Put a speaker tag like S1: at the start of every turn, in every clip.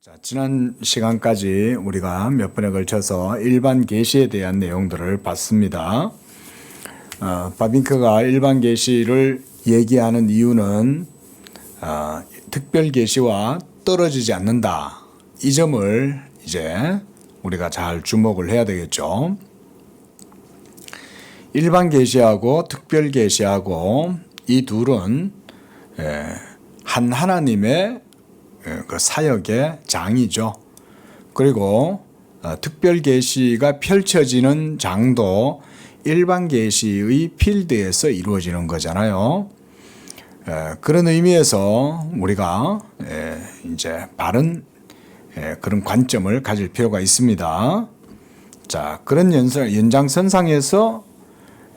S1: 자, 지난 시간까지 우리가 몇 번에 걸쳐서 일반 계시에 대한 내용들을 봤습니다. 바빙크가 일반 계시를 얘기하는 이유는 특별 계시와 떨어지지 않는다. 이 점을 이제 우리가 잘 주목을 해야 되겠죠. 일반 계시하고 특별 계시하고 이 둘은 한 하나님의 그 사역의 장이죠. 그리고 특별 계시가 펼쳐지는 장도 일반 계시의 필드에서 이루어지는 거잖아요. 그런 의미에서 우리가 이제 바른 그런 관점을 가질 필요가 있습니다. 자, 그런 연장선상에서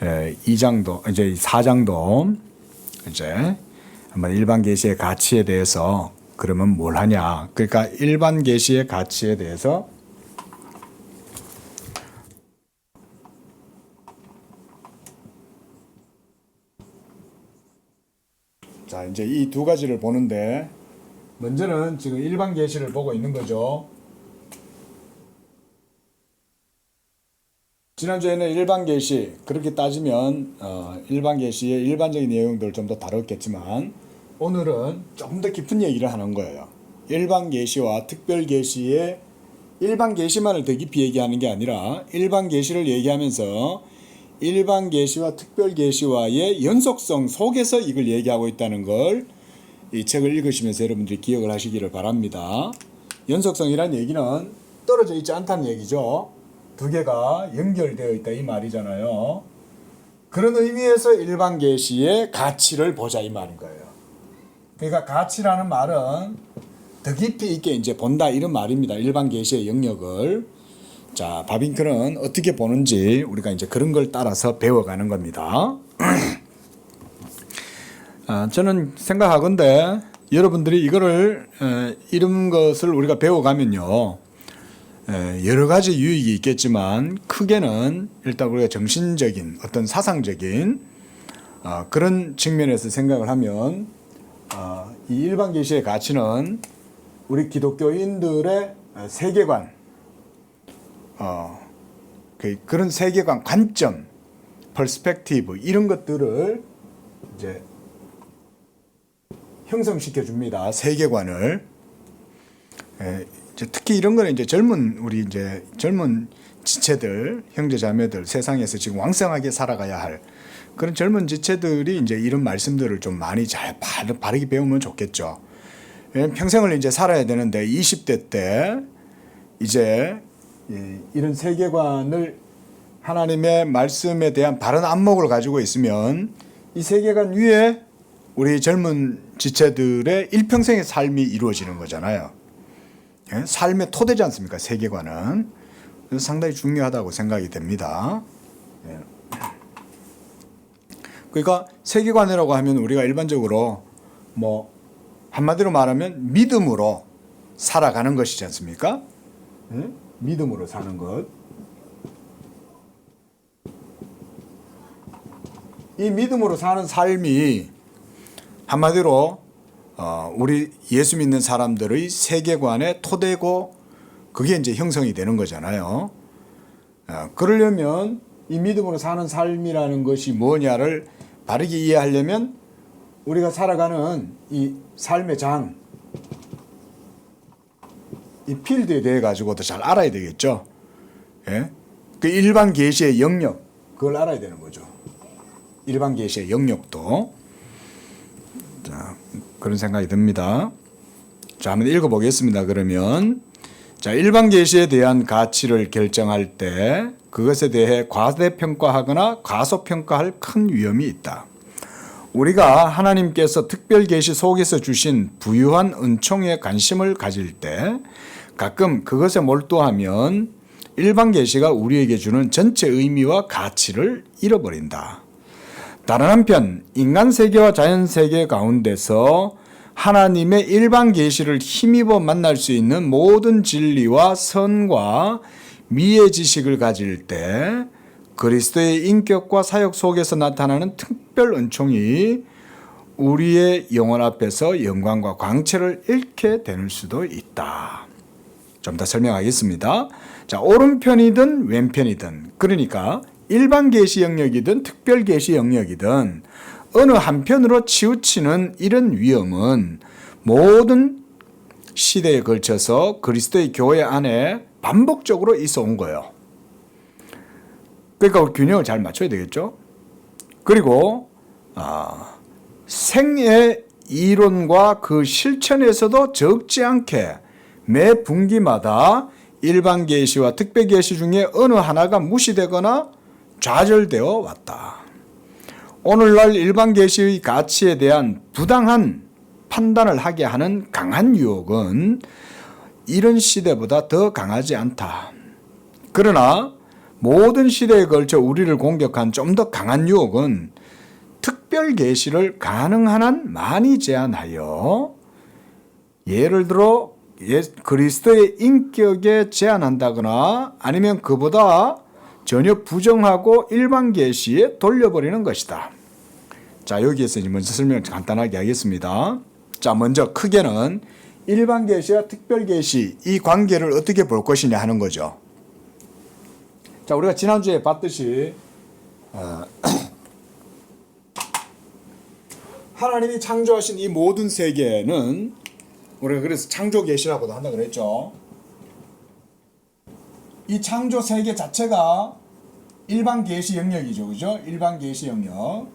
S1: 2장도 이제 4장도 이제 한번 일반 계시의 가치에 대해서 그러면 뭘 하냐? 그러니까 일반 계시의 가치에 대해서 자, 이제 이 두 가지를 보는데 먼저는 지금 일반 계시를 보고 있는 거죠. 지난주에는 일반 계시 그렇게 따지면 일반 계시의 일반적인 내용들을 좀 더 다뤘겠지만 오늘은 조금 더 깊은 얘기를 하는 거예요. 일반 계시와 특별 계시의 일반 계시만을 더 깊이 얘기하는 게 아니라 일반 계시를 얘기하면서 일반 계시와 특별 계시와의 연속성 속에서 이걸 얘기하고 있다는 걸 이 책을 읽으시면서 여러분들이 기억을 하시기를 바랍니다. 연속성이란 얘기는 떨어져 있지 않다는 얘기죠. 두 개가 연결되어 있다 이 말이잖아요. 그런 의미에서 일반 계시의 가치를 보자 이 말인 거예요. 그러니까 가치라는 말은 더 깊이 있게 이제 본다 이런 말입니다. 일반 계시의 영역을. 자, 바빙크는 어떻게 보는지 우리가 이제 그런 걸 따라서 배워가는 겁니다. 저는 생각하건대 여러분들이 이거를 이런 것을 우리가 배워가면요. 여러 가지 유익이 있겠지만 크게는 일단 우리가 정신적인 어떤 사상적인 그런 측면에서 생각을 하면 이 일반 계시의 가치는 우리 기독교인들의 세계관, 그런 세계관, 관점, 퍼스펙티브 이런 것들을 이제 형성시켜 줍니다. 세계관을. 특히 이런 거는 이제 젊은 지체들, 형제자매들, 세상에서 지금 왕성하게 살아가야 할 그런 젊은 지체들이 이제 이런 말씀들을 좀 많이 잘 바르게 배우면 좋겠죠. 평생을 이제 살아야 되는데 20대 때 이제 이런 세계관을 하나님의 말씀에 대한 바른 안목을 가지고 있으면 이 세계관 위에 우리 젊은 지체들의 일평생의 삶이 이루어지는 거잖아요. 삶의 토대지 않습니까? 세계관은. 그래서 상당히 중요하다고 생각이 됩니다. 그러니까 세계관이라고 하면 우리가 일반적으로 뭐 한마디로 말하면 믿음으로 살아가는 것이지 않습니까? 믿음으로 사는 것. 이 믿음으로 사는 삶이 한마디로 우리 예수 믿는 사람들의 세계관의 토대고 그게 이제 형성이 되는 거잖아요. 그러려면 이 믿음으로 사는 삶이라는 것이 뭐냐를 바르게 이해하려면 우리가 살아가는 이 삶의 장, 이 필드에 대해 가지고도 잘 알아야 되겠죠. 그 일반 계시의 영역, 그걸 알아야 되는 거죠. 일반 계시의 영역도. 자, 그런 생각이 듭니다. 자, 한번 읽어보겠습니다. 그러면 자, 일반 계시에 대한 가치를 결정할 때 그것에 대해 과대평가하거나 과소평가할 큰 위험이 있다. 우리가 하나님께서 특별 계시 속에서 주신 부유한 은총에 관심을 가질 때 가끔 그것에 몰두하면 일반 계시가 우리에게 주는 전체 의미와 가치를 잃어버린다. 다른 한편 인간 세계와 자연 세계 가운데서 하나님의 일반 계시를 힘입어 만날 수 있는 모든 진리와 선과 미의 지식을 가질 때 그리스도의 인격과 사역 속에서 나타나는 특별 은총이 우리의 영혼 앞에서 영광과 광채를 잃게 되는 수도 있다. 좀 더 설명하겠습니다. 자, 오른편이든 왼편이든, 그러니까 일반 계시 영역이든 특별 계시 영역이든 어느 한편으로 치우치는 이런 위험은 모든 시대에 걸쳐서 그리스도의 교회 안에 반복적으로 있어 온 거예요. 그러니까 균형을 잘 맞춰야 되겠죠. 그리고 생애 이론과 그 실천에서도 적지 않게 매 분기마다 일반 계시와 특별 계시 중에 어느 하나가 무시되거나 좌절되어 왔다. 오늘날 일반 계시의 가치에 대한 부당한 판단을 하게 하는 강한 유혹은 이런 시대보다 더 강하지 않다. 그러나 모든 시대에 걸쳐 우리를 공격한 좀 더 강한 유혹은 특별 계시를 가능한 한 많이 제한하여, 예를 들어 그리스도의 인격에 제한한다거나 아니면 그보다 전혀 부정하고 일반 계시에 돌려버리는 것이다. 자, 여기에서 먼저 설명을 간단하게 하겠습니다. 자, 먼저 크게는 일반 계시와 특별 계시 이 관계를 어떻게 볼 것이냐 하는 거죠. 자, 우리가 지난주에 봤듯이 하나님이 창조하신 이 모든 세계는 우리가 그래서 창조 계시라고도 한다 그랬죠. 이 창조 세계 자체가 일반 계시 영역이죠. 그죠? 일반 계시 영역.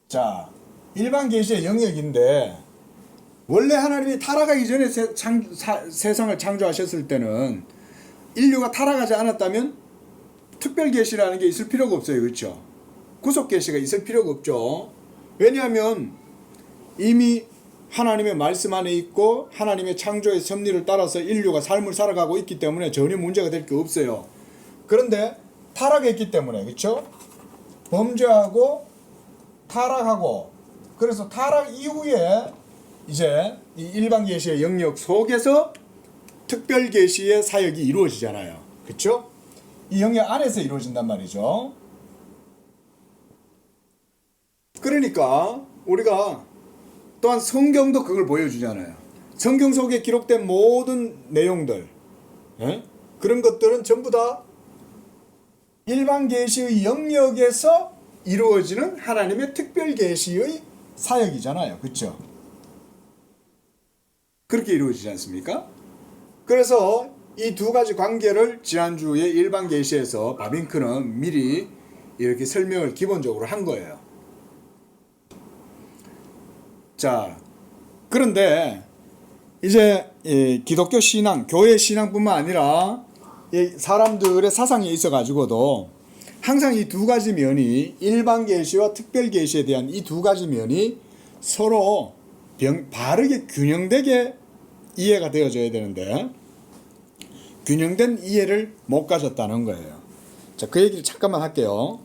S1: 자, 일반 계시의 영역인데 원래 하나님이 타락하기 전에 세상을 창조하셨을 때는 인류가 타락하지 않았다면 특별 계시라는 게 있을 필요가 없어요. 그렇죠? 구속 계시가 있을 필요가 없죠. 왜냐하면 이미 하나님의 말씀 안에 있고 하나님의 창조의 섭리를 따라서 인류가 삶을 살아가고 있기 때문에 전혀 문제가 될 게 없어요. 그런데 타락했기 때문에, 그렇죠? 범죄하고 타락하고, 그래서 타락 이후에 이제 이 일반 계시의 영역 속에서 특별 계시의 사역이 이루어지잖아요. 그렇죠? 이 영역 안에서 이루어진단 말이죠. 그러니까 우리가 또한 성경도 그걸 보여주잖아요. 성경 속에 기록된 모든 내용들, 그런 것들은 전부 다 일반 계시의 영역에서 이루어지는 하나님의 특별 계시의 사역이잖아요. 그렇죠? 그렇게 이루어지지 않습니까? 그래서 이 두 가지 관계를 지난주에 일반 계시에서 바빙크는 미리 이렇게 설명을 기본적으로 한 거예요. 자, 그런데 이제 기독교 신앙, 교회 신앙뿐만 아니라 사람들의 사상에 있어 가지고도 항상 이 두 가지 면이, 일반 계시와 특별 계시에 대한 이 두 가지 면이 서로 바르게 균형되게 이해가 되어져야 되는데 균형된 이해를 못 가졌다는 거예요. 자, 그 얘기를 잠깐만 할게요.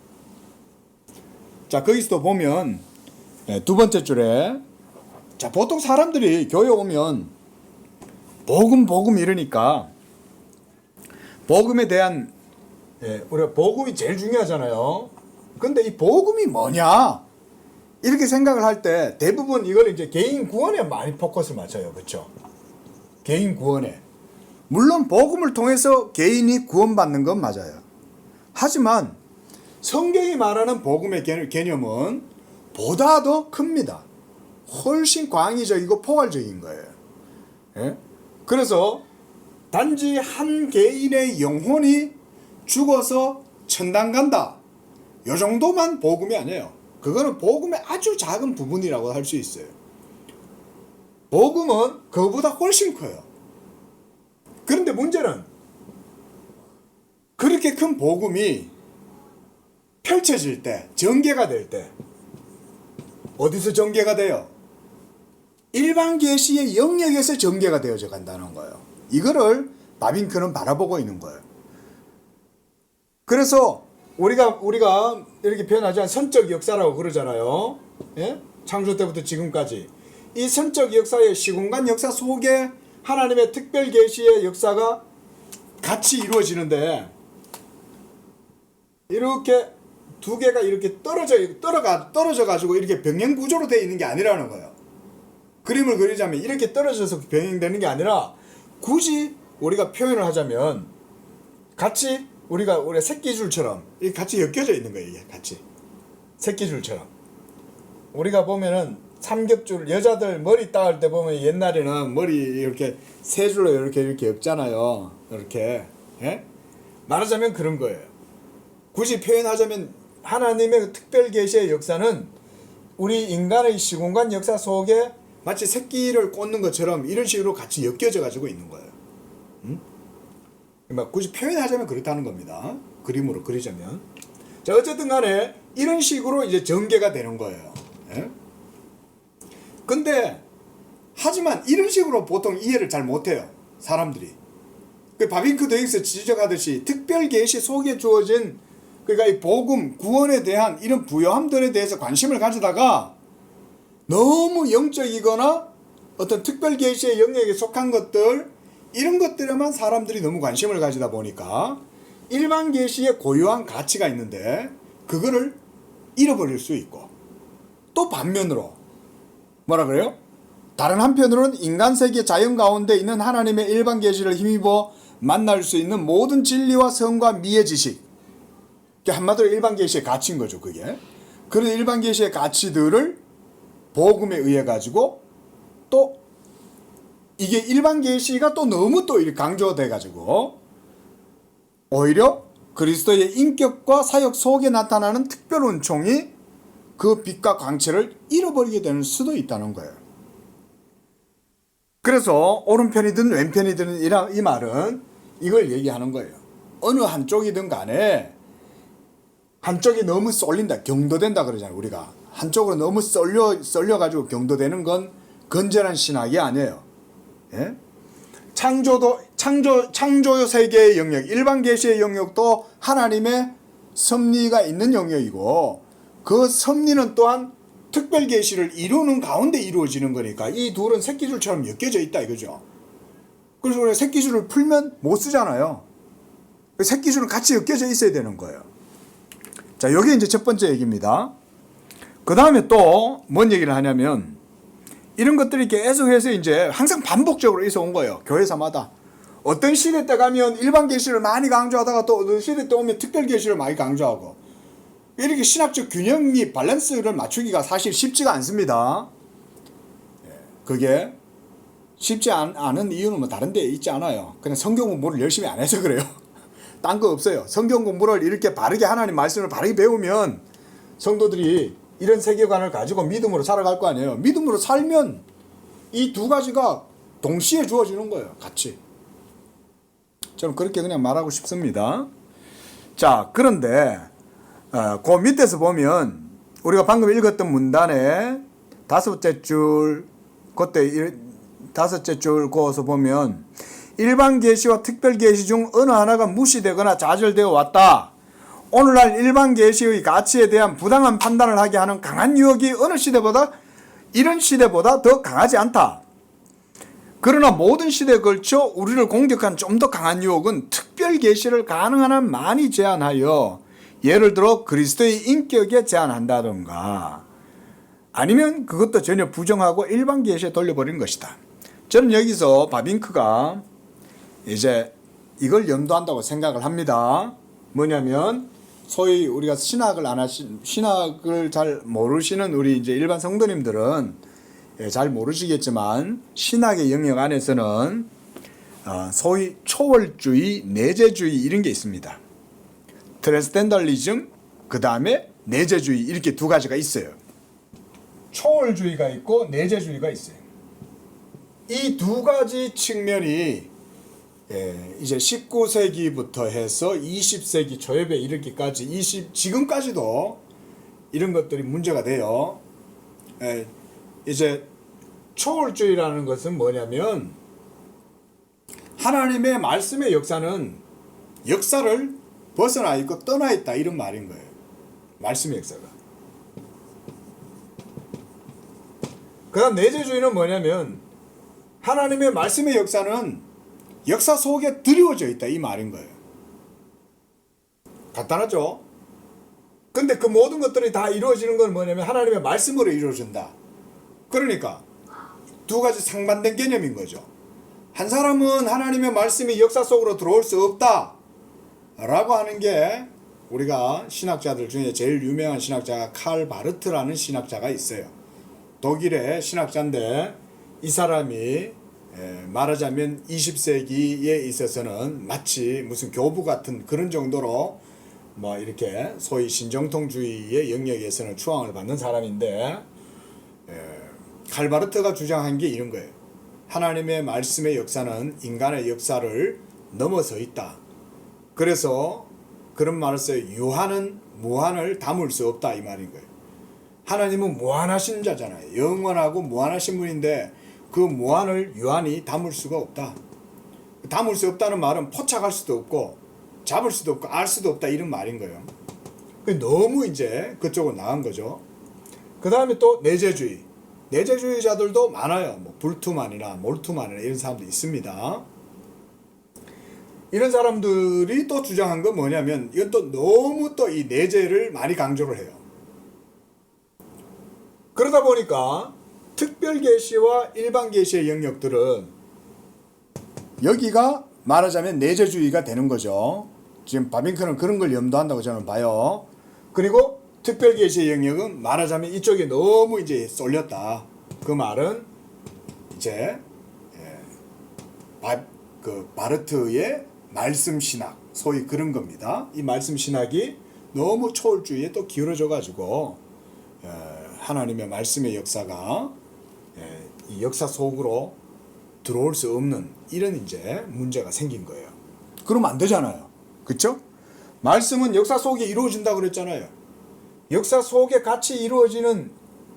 S1: 자, 거기서도 보면 두 번째 줄에, 자, 보통 사람들이 교회 오면 복음 이러니까 복음에 대한, 우리가 복음이 제일 중요하잖아요. 근데 이 복음이 뭐냐 이렇게 생각을 할 때 대부분 이걸 이제 개인 구원에 많이 포커스를 맞춰요. 그렇죠? 개인 구원에. 물론 복음을 통해서 개인이 구원받는 건 맞아요. 하지만 성경이 말하는 복음의 개념은 보다 더 큽니다. 훨씬 광의적이고 포괄적인 거예요. 예? 그래서 단지 한 개인의 영혼이 죽어서 천당 간다, 요 정도만 복음이 아니에요. 그거는 복음의 아주 작은 부분이라고 할 수 있어요. 복음은 그거보다 훨씬 커요. 그런데 문제는 그렇게 큰 복음이 펼쳐질 때, 전개가 될 때 어디서 전개가 돼요? 일반 계시의 영역에서 전개가 되어져 간다는 거예요. 이거를 바빙크는 바라보고 있는 거예요. 그래서 우리가 이렇게 표현하자면 선적 역사라고 그러잖아요. 예? 창조 때부터 지금까지 이 선적 역사의 시공간 역사 속에 하나님의 특별 계시의 역사가 같이 이루어지는데, 이렇게 두 개가 이렇게 떨어져 가지고 이렇게 병행 구조로 되어 있는 게 아니라는 거예요. 그림을 그리자면 이렇게 떨어져서 병행되는 게 아니라 굳이 우리가 표현을 하자면 같이 우리가 새끼줄처럼 이렇게 같이 엮여져 있는 거예요. 이게 같이 새끼줄처럼. 우리가 보면은 삼겹줄, 여자들 머리 따을 때 보면 옛날에는 머리 이렇게 세 줄로 이렇게 엮잖아요. 이렇게. 예? 말하자면 그런 거예요. 굳이 표현하자면 하나님의 특별 계시의 역사는 우리 인간의 시공간 역사 속에 마치 새끼를 꽂는 것처럼 이런 식으로 같이 엮여져 가지고 있는 거예요. 굳이 표현하자면 그렇다는 겁니다. 그림으로 그리자면. 자, 어쨌든 간에 이런 식으로 이제 전개가 되는 거예요. 예? 근데 하지만 이런 식으로 보통 이해를 잘 못해요. 사람들이. 그 바빙크도 여기서 지적하듯이 특별 계시 속에 주어진 그러니까 이 복음, 구원에 대한 이런 부요함들에 대해서 관심을 가지다가 너무 영적이거나 어떤 특별 계시의 영역에 속한 것들 이런 것들에만 사람들이 너무 관심을 가지다 보니까 일반 계시의 고유한 가치가 있는데 그거를 잃어버릴 수 있고 또 반면으로 뭐라 그래요? 다른 한편으로는 인간 세계 자연 가운데 있는 하나님의 일반 계시를 힘입어 만날 수 있는 모든 진리와 성과 미의 지식 한마디로 일반 계시의 가치인 거죠. 그게 그런 일반 계시의 가치들을 복음에 의해 가지고 또 이게 일반 계시가 또 너무 또 이렇게 강조돼 가지고 오히려 그리스도의 인격과 사역 속에 나타나는 특별 은총이 그 빛과 광채를 잃어버리게 되는 수도 있다는 거예요. 그래서 오른편이든 왼편이든 이 말은 이걸 얘기하는 거예요. 어느 한쪽이든 간에 한쪽이 너무 쏠린다, 경도된다 그러잖아요. 우리가 한쪽으로 너무 쏠려가지고 경도되는 건 건전한 신학이 아니에요. 예? 창조 세계의 영역, 일반 계시의 영역도 하나님의 섭리가 있는 영역이고 그 섭리는 또한 특별 계시를 이루는 가운데 이루어지는 거니까 이 둘은 새끼줄처럼 엮여져 있다 이거죠. 그래서 우리가 새끼줄을 풀면 못 쓰잖아요. 새끼줄은 같이 엮여져 있어야 되는 거예요. 자, 여기 이제 첫 번째 얘기입니다. 그 다음에 또 뭔 얘기를 하냐면 이런 것들이 계속해서 이제 항상 반복적으로 있어 온 거예요. 교회사마다. 어떤 시대 때 가면 일반 계시를 많이 강조하다가 또 어떤 시대 때 오면 특별 계시를 많이 강조하고 이렇게 신학적 균형이 밸런스를 맞추기가 사실 쉽지가 않습니다. 그게 쉽지 않은 이유는 뭐 다른 데 있지 않아요. 그냥 성경 공부를 열심히 안 해서 그래요. 딴 거 없어요. 성경 공부를 이렇게 바르게 하나님 말씀을 바르게 배우면 성도들이 이런 세계관을 가지고 믿음으로 살아갈 거 아니에요. 믿음으로 살면 이 두 가지가 동시에 주어지는 거예요. 같이. 저는 그렇게 그냥 말하고 싶습니다. 자, 그런데 그 밑에서 보면 우리가 방금 읽었던 문단에 다섯째 줄 그때 다섯째 줄 거기서 보면 일반 계시와 특별 계시 중 어느 하나가 무시되거나 좌절되어 왔다. 오늘날 일반 계시의 가치에 대한 부당한 판단을 하게 하는 강한 유혹이 어느 시대보다 이런 시대보다 더 강하지 않다. 그러나 모든 시대에 걸쳐 우리를 공격한 좀 더 강한 유혹은 특별 계시를 가능한 한 많이 제한하여 예를 들어 그리스도의 인격에 제한한다던가 아니면 그것도 전혀 부정하고 일반 계시에 돌려버린 것이다. 저는 여기서 바빙크가 이제 이걸 염두한다고 생각을 합니다. 뭐냐면 소위 우리가 신학을 잘 모르시는 우리 이제 일반 성도님들은 잘 모르시겠지만 신학의 영역 안에서는 소위 초월주의, 내재주의 이런 게 있습니다. 트랜스덴달리즘, 그 다음에 내재주의 이렇게 두 가지가 있어요. 초월주의가 있고 내재주의가 있어요. 이 두 가지 측면이 이제 19세기부터 해서 20세기 초엽에 이르기까지 지금까지도 이런 것들이 문제가 돼요. 이제 초월주의라는 것은 뭐냐면 하나님의 말씀의 역사를 벗어나 있고 떠나 있다 이런 말인 거예요. 말씀의 역사가. 그 다음 내재주의는 뭐냐면 하나님의 말씀의 역사는 역사 속에 드리워져 있다 이 말인 거예요. 간단하죠? 근데 그 모든 것들이 다 이루어지는 건 뭐냐면 하나님의 말씀으로 이루어진다. 그러니까 두 가지 상반된 개념인 거죠. 한 사람은 하나님의 말씀이 역사 속으로 들어올 수 없다 라고 하는 게, 우리가 신학자들 중에 제일 유명한 신학자가 칼 바르트라는 신학자가 있어요. 독일의 신학자인데, 이 사람이 말하자면 20세기에 있어서는 마치 무슨 교부 같은 그런 정도로 뭐 이렇게 소위 신정통주의의 영역에서는 추앙을 받는 사람인데, 칼 바르트가 주장한 게 이런 거예요. 하나님의 말씀의 역사는 인간의 역사를 넘어서 있다. 그래서 그런 말을 써요. 유한은 무한을 담을 수 없다, 이 말인 거예요. 하나님은 무한하신 자잖아요. 영원하고 무한하신 분인데 그 무한을 유한이 담을 수가 없다. 담을 수 없다는 말은 포착할 수도 없고 잡을 수도 없고 알 수도 없다, 이런 말인 거예요. 너무 이제 그쪽으로 나간 거죠. 그 다음에 또 내재주의. 내재주의자들도 많아요. 뭐 불투만이나 몰투만이나 이런 사람도 있습니다. 이런 사람들이 또 주장한 건 뭐냐면, 이건 또 너무 또 이 내재를 많이 강조를 해요. 그러다 보니까 특별계시와 일반계시의 영역들은 여기가 말하자면 내재주의가 되는 거죠. 지금 바빙크는 그런 걸 염두한다고 저는 봐요. 그리고 특별계시의 영역은 말하자면 이쪽에 너무 이제 쏠렸다. 그 말은 이제 바르트의 말씀신학, 소위 그런 겁니다. 이 말씀신학이 너무 초월주의에 또 기울어져 가지고 하나님의 말씀의 역사가 이 역사 속으로 들어올 수 없는 이런 이제 문제가 생긴 거예요. 그러면 안 되잖아요. 그렇죠? 말씀은 역사 속에 이루어진다 그랬잖아요. 역사 속에 같이 이루어지는,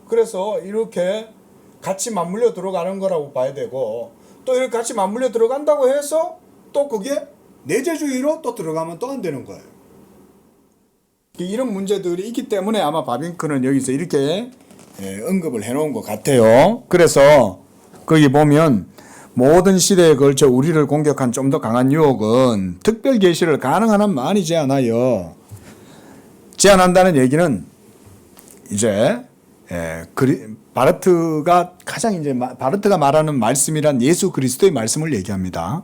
S1: 그래서 이렇게 같이 맞물려 들어가는 거라고 봐야 되고, 또 이렇게 같이 맞물려 들어간다고 해서 또 그게 내재주의로 또 들어가면 또 안 되는 거예요. 이런 문제들이 있기 때문에 아마 바빙크는 여기서 이렇게 언급을 해놓은 것 같아요. 그래서 거기 보면 모든 시대에 걸쳐 우리를 공격한 좀 더 강한 유혹은 특별 계시를 가능한 한 많이 제한하여, 제한한다는 얘기는 이제 바르트가 가장 이제 바르트가 말하는 말씀이란 예수 그리스도의 말씀을 얘기합니다.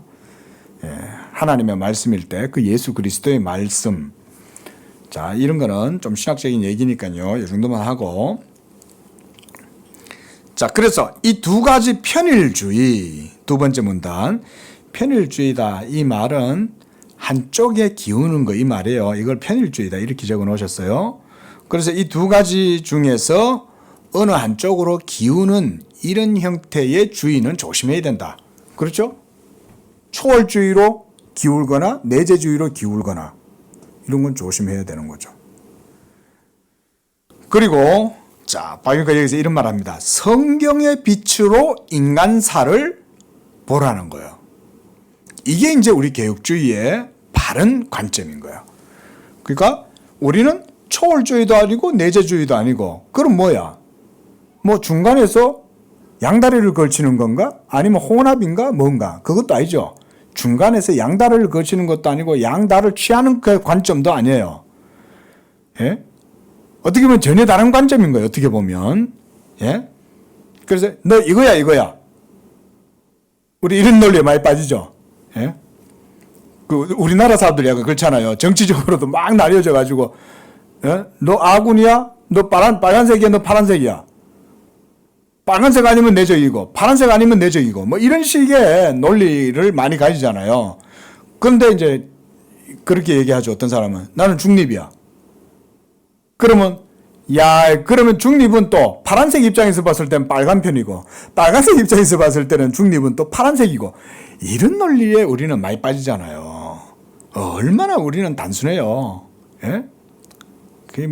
S1: 하나님의 말씀일 때 그 예수 그리스도의 말씀. 자, 이런 거는 좀 신학적인 얘기니까요. 이 정도만 하고. 자, 그래서 이 두 가지 편일주의, 두 번째 문단, 편일주의다. 이 말은 한쪽에 기우는 거, 이 말이에요. 이걸 편일주의다. 이렇게 적어 놓으셨어요. 그래서 이 두 가지 중에서 어느 한쪽으로 기우는 이런 형태의 주의는 조심해야 된다. 그렇죠? 초월주의로 기울거나 내재주의로 기울거나 이런 건 조심해야 되는 거죠. 그리고 자, 바빙크가 여기서 이런 말 합니다. 성경의 빛으로 인간사를 보라는 거예요. 이게 이제 우리 개혁주의의 바른 관점인 거예요. 그러니까 우리는 초월주의도 아니고 내재주의도 아니고, 그럼 뭐야? 뭐 중간에서 양다리를 걸치는 건가? 아니면 혼합인가? 뭔가? 그것도 아니죠. 중간에서 양다리를 걸치는 것도 아니고 양다를 취하는 그 관점도 아니에요. 예? 어떻게 보면 전혀 다른 관점인 거예요. 어떻게 보면. 예? 그래서 너 이거야. 우리 이런 논리에 많이 빠지죠. 예? 그 우리나라 사람들이 약간 그렇잖아요. 정치적으로도 막 나뉘어져 가지고, 예? 너 아군이야? 너 빨간색이야? 너 파란색이야? 빨간색 아니면 내 적이고 파란색 아니면 내 적이고 뭐 이런 식의 논리를 많이 가지잖아요. 그런데 이제 그렇게 얘기하죠. 어떤 사람은 나는 중립이야. 그러면 그러면 중립은 또 파란색 입장에서 봤을 때는 빨간 편이고 빨간색 입장에서 봤을 때는 중립은 또 파란색이고, 이런 논리에 우리는 많이 빠지잖아요. 얼마나 우리는 단순해요. 예? 그게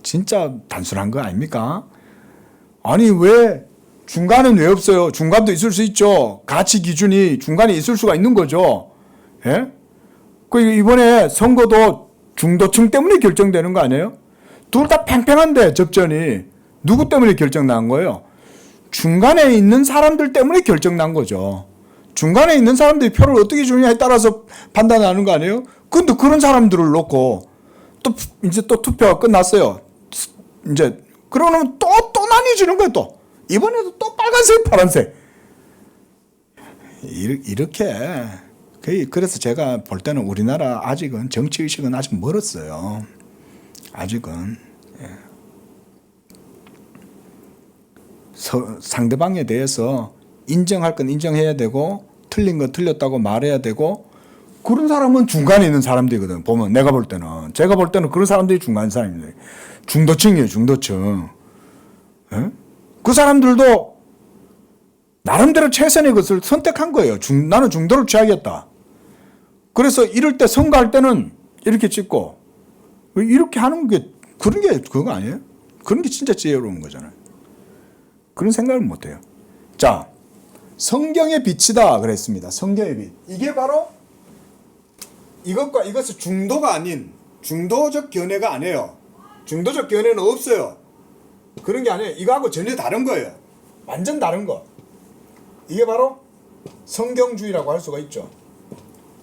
S1: 진짜 단순한 거 아닙니까? 아니 왜 중간은 왜 없어요? 중간도 있을 수 있죠. 가치 기준이 중간에 있을 수가 있는 거죠. 예? 그리고 이번에 선거도 중도층 때문에 결정되는 거 아니에요? 둘 다 팽팽한데 접전이 누구 때문에 결정난 거예요? 중간에 있는 사람들 때문에 결정난 거죠. 중간에 있는 사람들이 표를 어떻게 주느냐에 따라서 판단하는 거 아니에요? 근데 그런 사람들을 놓고 이제 또 투표가 끝났어요. 이제 그러면 또 나뉘어지는 거예요. 또 이번에도 또 빨간색, 파란색. 이렇게 그래서 제가 볼 때는 우리나라 아직은 정치 의식은 아직 멀었어요. 아직은 상대방에 대해서 인정할 건 인정해야 되고 틀린 건 틀렸다고 말해야 되고 그런 사람은 중간에 있는 사람들이거든. 보면 제가 볼 때는 그런 사람들이 중간 사람입니다. 중도층이에요. 중도층. 그 사람들도 나름대로 최선의 것을 선택한 거예요. 나는 중도를 취하겠다. 그래서 이럴 때 선거할 때는 이렇게 찍고 이렇게 하는 게 그런 게 그거 아니에요? 그런 게 진짜 지혜로운 거잖아요. 그런 생각을 못 해요. 자, 성경의 빛이다 그랬습니다. 성경의 빛. 이게 바로 이것과 이것은 중도가 아닌 중도적 견해가 아니에요. 중도적 견해는 없어요. 그런 게 아니에요. 이거하고 전혀 다른 거예요. 완전 다른 거. 이게 바로 성경주의라고 할 수가 있죠.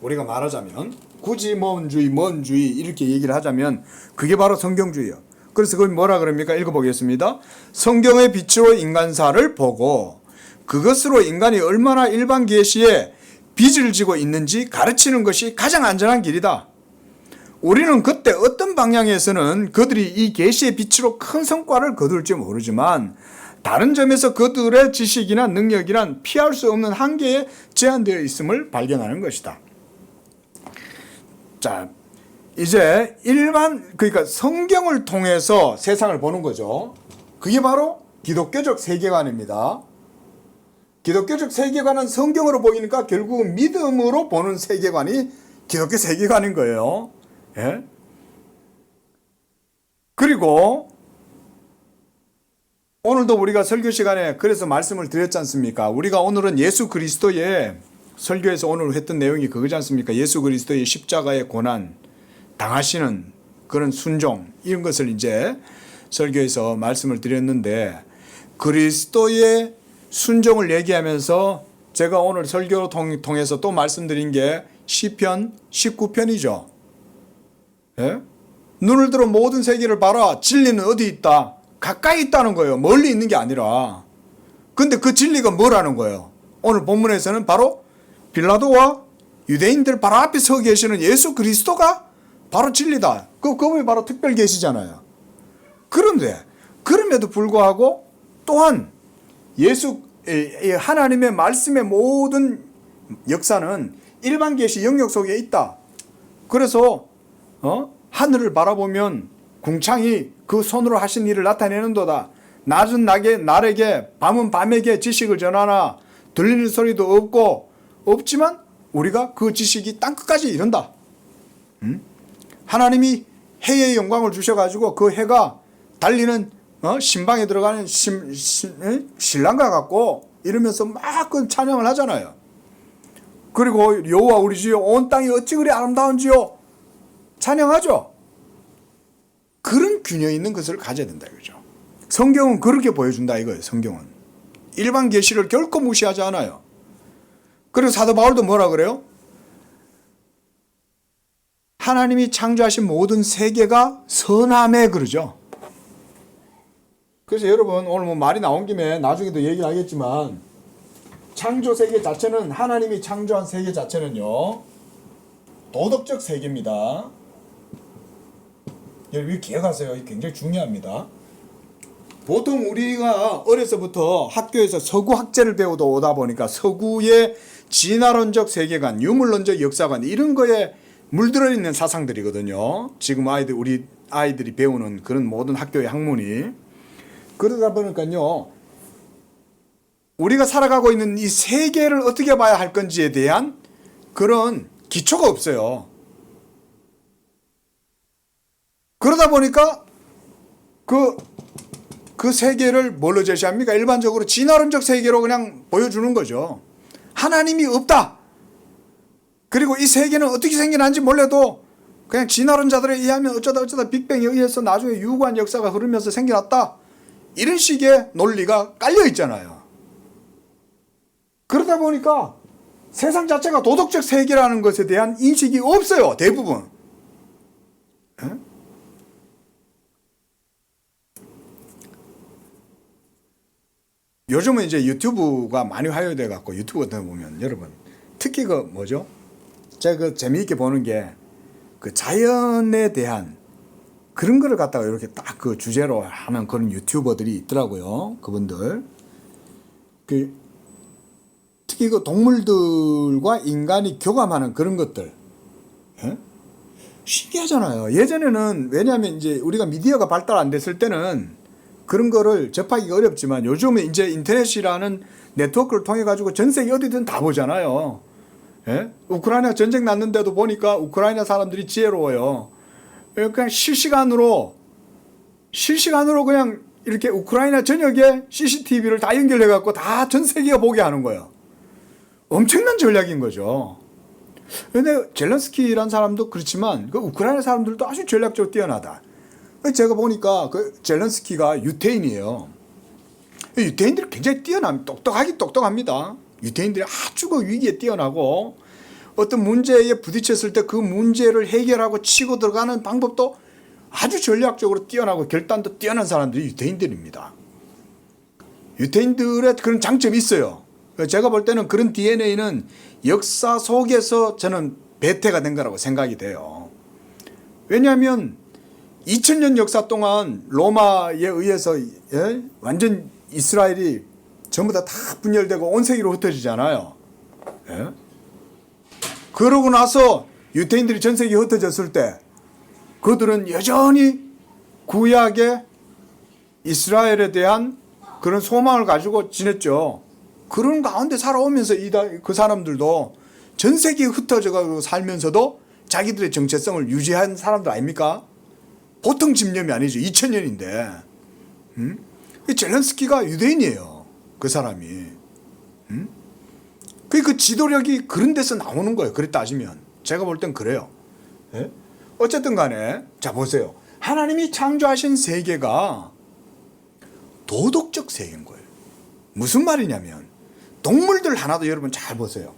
S1: 우리가 말하자면 굳이 뭔 주의 이렇게 얘기를 하자면 그게 바로 성경주의예요. 그래서 그걸 뭐라 그럽니까? 읽어보겠습니다. 성경의 빛으로 인간사를 보고 그것으로 인간이 얼마나 일반 계시에 빚을 지고 있는지 가르치는 것이 가장 안전한 길이다. 우리는 그때 어떤 방향에서는 그들이 이 계시의 빛으로 큰 성과를 거둘지 모르지만 다른 점에서 그들의 지식이나 능력이란 피할 수 없는 한계에 제한되어 있음을 발견하는 것이다. 자, 이제 그러니까 성경을 통해서 세상을 보는 거죠. 그게 바로 기독교적 세계관입니다. 기독교적 세계관은 성경으로 보이니까 결국은 믿음으로 보는 세계관이 기독교 세계관인 거예요. 예? 그리고 오늘도 우리가 설교 시간에 그래서 말씀을 드렸지 않습니까? 우리가 오늘은 예수 그리스도의 설교에서 오늘 했던 내용이 그거지 않습니까? 예수 그리스도의 십자가의 고난 당하시는 그런 순종 이런 것을 이제 설교에서 말씀을 드렸는데 그리스도의 순종을 얘기하면서 제가 오늘 설교를 통해서 또 말씀드린 게 시편 19편이죠. 예? 눈을 들어 모든 세계를 봐라. 진리는 어디 있다? 가까이 있다는 거예요. 멀리 있는 게 아니라. 근데 그 진리가 뭐라는 거예요? 오늘 본문에서는 바로 빌라도와 유대인들 바로 앞에 서 계시는 예수 그리스도가 바로 진리다. 그분이 바로 특별 계시잖아요. 그런데 그럼에도 불구하고 또한 하나님의 말씀의 모든 역사는 일반 계시 영역 속에 있다. 그래서 하늘을 바라보면 궁창이 그 손으로 하신 일을 나타내는도다. 낮은 날에게 밤은 밤에게 지식을 전하나 들리는 소리도 없지만 우리가 그 지식이 땅끝까지 이른다. 하나님이 해의 영광을 주셔가지고 그 해가 달리는 신방에 들어가는 신랑과 같고 이러면서 막 그 찬양을 하잖아요. 그리고 여호와 우리 주여 온 땅이 어찌 그리 아름다운지요 찬양하죠. 그런 균형 있는 것을 가져야 된다 이거죠. 성경은 그렇게 보여준다 이거예요. 성경은 일반 계시를 결코 무시하지 않아요. 그리고 사도 바울도 뭐라 그래요? 하나님이 창조하신 모든 세계가 선함에 그러죠. 그래서 여러분 오늘 뭐 말이 나온 김에 나중에도 얘기를 하겠지만 창조 세계 자체는 하나님이 창조한 세계 자체는요 도덕적 세계입니다. 여러분 기억하세요. 이게 굉장히 중요합니다. 보통 우리가 어려서부터 학교에서 서구 학제를 배우다 오다 보니까 서구의 진화론적 세계관, 유물론적 역사관 이런 거에 물들어 있는 사상들이거든요. 지금 우리 아이들이 배우는 그런 모든 학교의 학문이. 그러다 보니까요. 우리가 살아가고 있는 이 세계를 어떻게 봐야 할 건지에 대한 그런 기초가 없어요. 그러다 보니까 그 세계를 뭘로 제시합니까? 일반적으로 진화론적 세계로 그냥 보여주는 거죠. 하나님이 없다. 그리고 이 세계는 어떻게 생겨난지 몰라도 그냥 진화론자들에 의하면 어쩌다 빅뱅에 의해서 나중에 유구한 역사가 흐르면서 생겨났다. 이런 식의 논리가 깔려 있잖아요. 그러다 보니까 세상 자체가 도덕적 세계라는 것에 대한 인식이 없어요. 대부분. 에? 요즘은 이제 유튜브가 많이 활용돼 갖고 유튜브 같은 거 보면 여러분 특히 그 뭐죠? 제가 그 재미있게 보는 게 그 자연에 대한 그런 거를 갖다가 이렇게 딱 그 주제로 하는 그런 유튜버들이 있더라고요. 그분들. 그 특히 그 동물들과 인간이 교감하는 그런 것들. 예? 신기하잖아요. 예전에는 왜냐하면 이제 우리가 미디어가 발달 안 됐을 때는 그런 거를 접하기가 어렵지만 요즘은 이제 인터넷이라는 네트워크를 통해 가지고 전 세계 어디든 다 보잖아요. 예? 우크라이나 전쟁 났는데도 보니까 우크라이나 사람들이 지혜로워요. 그냥 실시간으로 그냥 이렇게 우크라이나 전역에 CCTV를 다 연결해 갖고 다 전 세계가 보게 하는 거예요. 엄청난 전략인 거죠. 근데 젤렌스키라는 사람도 그렇지만 그 우크라이나 사람들도 아주 전략적으로 뛰어나다. 제가 보니까 그 젤렌스키가 유태인이에요. 유태인들이 굉장히 똑똑합니다. 유태인들이 아주 그 위기에 뛰어나고 어떤 문제에 부딪혔을 때 그 문제를 해결하고 치고 들어가는 방법도 아주 전략적으로 뛰어나고 결단도 뛰어난 사람들이 유태인들입니다. 유태인들의 그런 장점이 있어요. 제가 볼 때는 그런 DNA는 역사 속에서 저는 배태가 된 거라고 생각이 돼요. 왜냐하면 2000년 역사 동안 로마에 의해서 완전 이스라엘이 전부 다 분열되고 온 세계로 흩어지잖아요. 예? 그러고 나서 유태인들이 전 세계에 흩어졌을 때 그들은 여전히 구약의 이스라엘에 대한 그런 소망을 가지고 지냈죠. 그런 가운데 살아오면서 그 사람들도 전 세계에 흩어져 살면서도 자기들의 정체성을 유지한 사람들 아닙니까? 보통 집념이 아니죠. 2000년인데. 젤렌스키가 유대인이에요. 그 사람이. 그 지도력이 그런 데서 나오는 거예요. 그래 따지면. 제가 볼 땐 그래요. 예? 어쨌든 간에 자 보세요. 하나님이 창조하신 세계가 도덕적 세계인 거예요. 무슨 말이냐면 동물들 하나도 여러분 잘 보세요.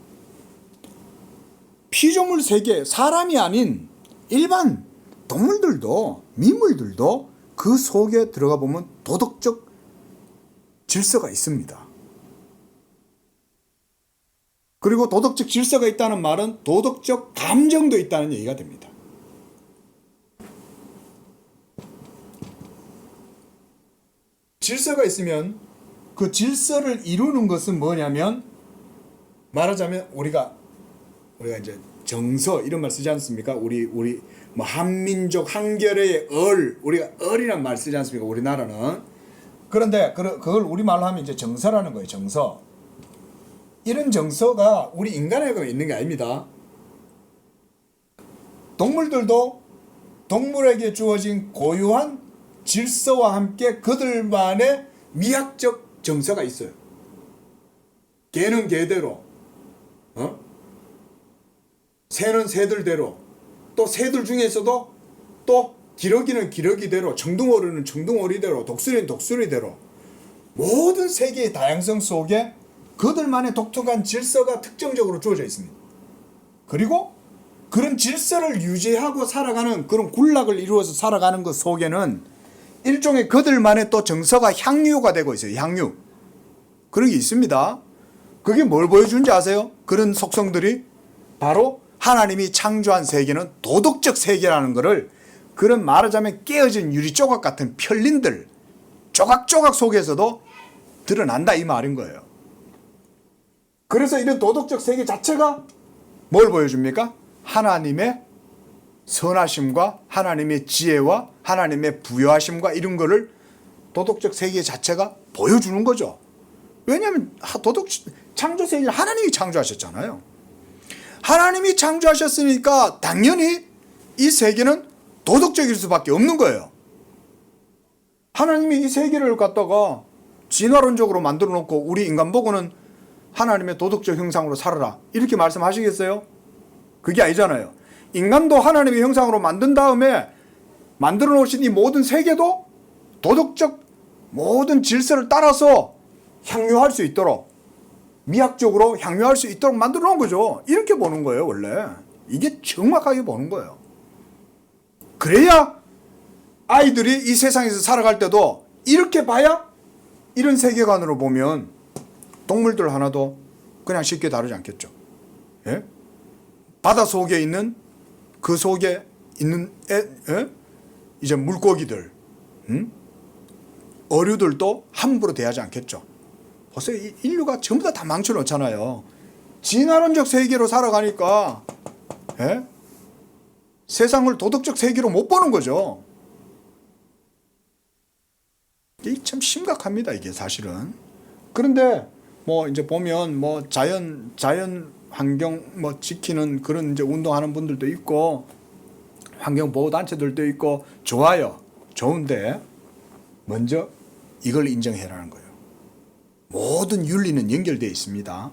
S1: 피조물 세계, 사람이 아닌 일반 동물들도 미물들도 그 속에 들어가 보면 도덕적 질서가 있습니다. 그리고 도덕적 질서가 있다는 말은 도덕적 감정도 있다는 얘기가 됩니다. 질서가 있으면 그 질서를 이루는 것은 뭐냐면 말하자면 우리가 이제 정서 이런 말 쓰지 않습니까? 우리 뭐 한민족 한결의 우리가 을이란 말 쓰지 않습니까? 우리나라는. 그런데 그걸 우리말로 하면 이제 정서라는 거예요. 정서. 이런 정서가 우리 인간에게 있는 게 아닙니다. 동물들도 동물에게 주어진 고유한 질서와 함께 그들만의 미학적 정서가 있어요. 개는 개대로, 새는 새들대로, 또 새들 중에서도 또 기러기는 기러기대로, 청둥오리는 청둥오리대로, 독수리는 독수리대로 모든 세계의 다양성 속에 그들만의 독특한 질서가 특정적으로 주어져 있습니다. 그리고 그런 질서를 유지하고 살아가는 그런 군락을 이루어서 살아가는 것 속에는 일종의 그들만의 또 정서가 향유가 되고 있어요. 향유. 그런 게 있습니다. 그게 뭘 보여주는지 아세요? 그런 속성들이 바로 하나님이 창조한 세계는 도덕적 세계라는 것을 그런 말하자면 깨어진 유리 조각 같은 편린들 조각조각 속에서도 드러난다 이 말인 거예요. 그래서 이런 도덕적 세계 자체가 뭘 보여줍니까? 하나님의 선하심과 하나님의 지혜와 하나님의 부여하심과 이런 거를 도덕적 세계 자체가 보여주는 거죠. 왜냐하면 창조 세계를 하나님이 창조하셨잖아요. 하나님이 창조하셨으니까 당연히 이 세계는 도덕적일 수밖에 없는 거예요. 하나님이 이 세계를 갖다가 진화론적으로 만들어 놓고 우리 인간 보고는 하나님의 도덕적 형상으로 살아라 이렇게 말씀하시겠어요? 그게 아니잖아요. 인간도 하나님의 형상으로 만든 다음에 만들어 놓으신 이 모든 세계도 도덕적 모든 질서를 따라서 향유할 수 있도록 미학적으로 향유할 수 있도록 만들어 놓은 거죠. 이렇게 보는 거예요. 원래 이게 정확하게 보는 거예요. 그래야 아이들이 이 세상에서 살아갈 때도 이렇게 봐야 이런 세계관으로 보면 동물들 하나도 그냥 쉽게 다루지 않겠죠. 예? 바다 속에 있는 그 속에 있는 이제 물고기들, 어류들도 함부로 대하지 않겠죠. 벌써 인류가 전부 다 망쳐놓잖아요. 진화론적 세계로 살아가니까 예? 세상을 도덕적 세계로 못 보는 거죠. 이게 참 심각합니다, 이게 사실은. 그런데 뭐 이제 보면 뭐 자연 환경 뭐 지키는 그런 이제 운동하는 분들도 있고 환경 보호 단체들도 있고 좋아요. 좋은데 먼저 이걸 인정해라는 거예요. 모든 윤리는 연결되어 있습니다.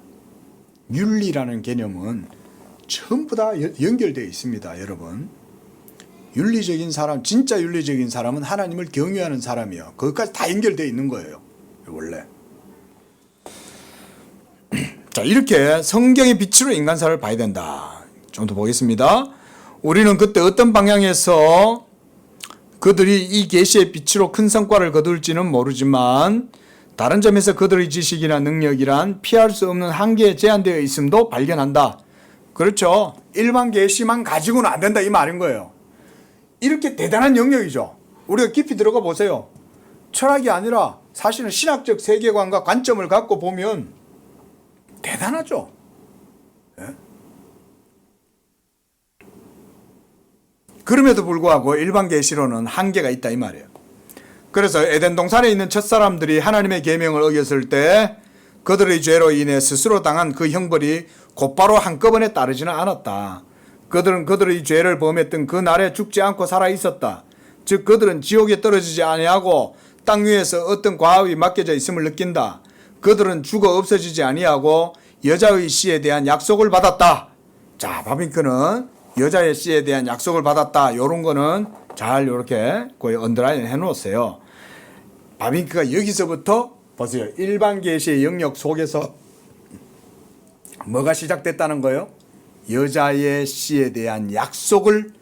S1: 윤리라는 개념은 전부 다 연결되어 있습니다, 여러분. 윤리적인 사람, 진짜 윤리적인 사람은 하나님을 경외하는 사람이요. 그것까지 다 연결되어 있는 거예요, 원래. 자, 이렇게 성경의 빛으로 인간사를 봐야 된다. 좀 더 보겠습니다. 우리는 그때 어떤 방향에서 그들이 이 계시의 빛으로 큰 성과를 거둘지는 모르지만 다른 점에서 그들의 지식이나 능력이란 피할 수 없는 한계에 제한되어 있음도 발견한다. 그렇죠. 일반 계시만 가지고는 안 된다, 이 말인 거예요. 이렇게 대단한 영역이죠. 우리가 깊이 들어가 보세요. 철학이 아니라 사실은 신학적 세계관과 관점을 갖고 보면 대단하죠. 예? 그럼에도 불구하고 일반 계시로는 한계가 있다, 이 말이에요. 그래서 에덴 동산에 있는 첫사람들이 하나님의 계명을 어겼을 때 그들의 죄로 인해 스스로 당한 그 형벌이 곧바로 한꺼번에 따르지는 않았다. 그들은 그들의 죄를 범했던 그 날에 죽지 않고 살아 있었다. 즉 그들은 지옥에 떨어지지 아니하고 땅 위에서 어떤 과업이 맡겨져 있음을 느낀다. 그들은 죽어 없어지지 아니하고 여자의 씨에 대한 약속을 받았다. 자, 바빙크는 여자의 씨에 대한 약속을 받았다. 요런 거는 잘 요렇게 거의 언더라인 해놓으세요. 바빙크가 여기서부터 보세요. 일반 계시의 영역 속에서 뭐가 시작됐다는 거예요? 여자의 씨에 대한 약속을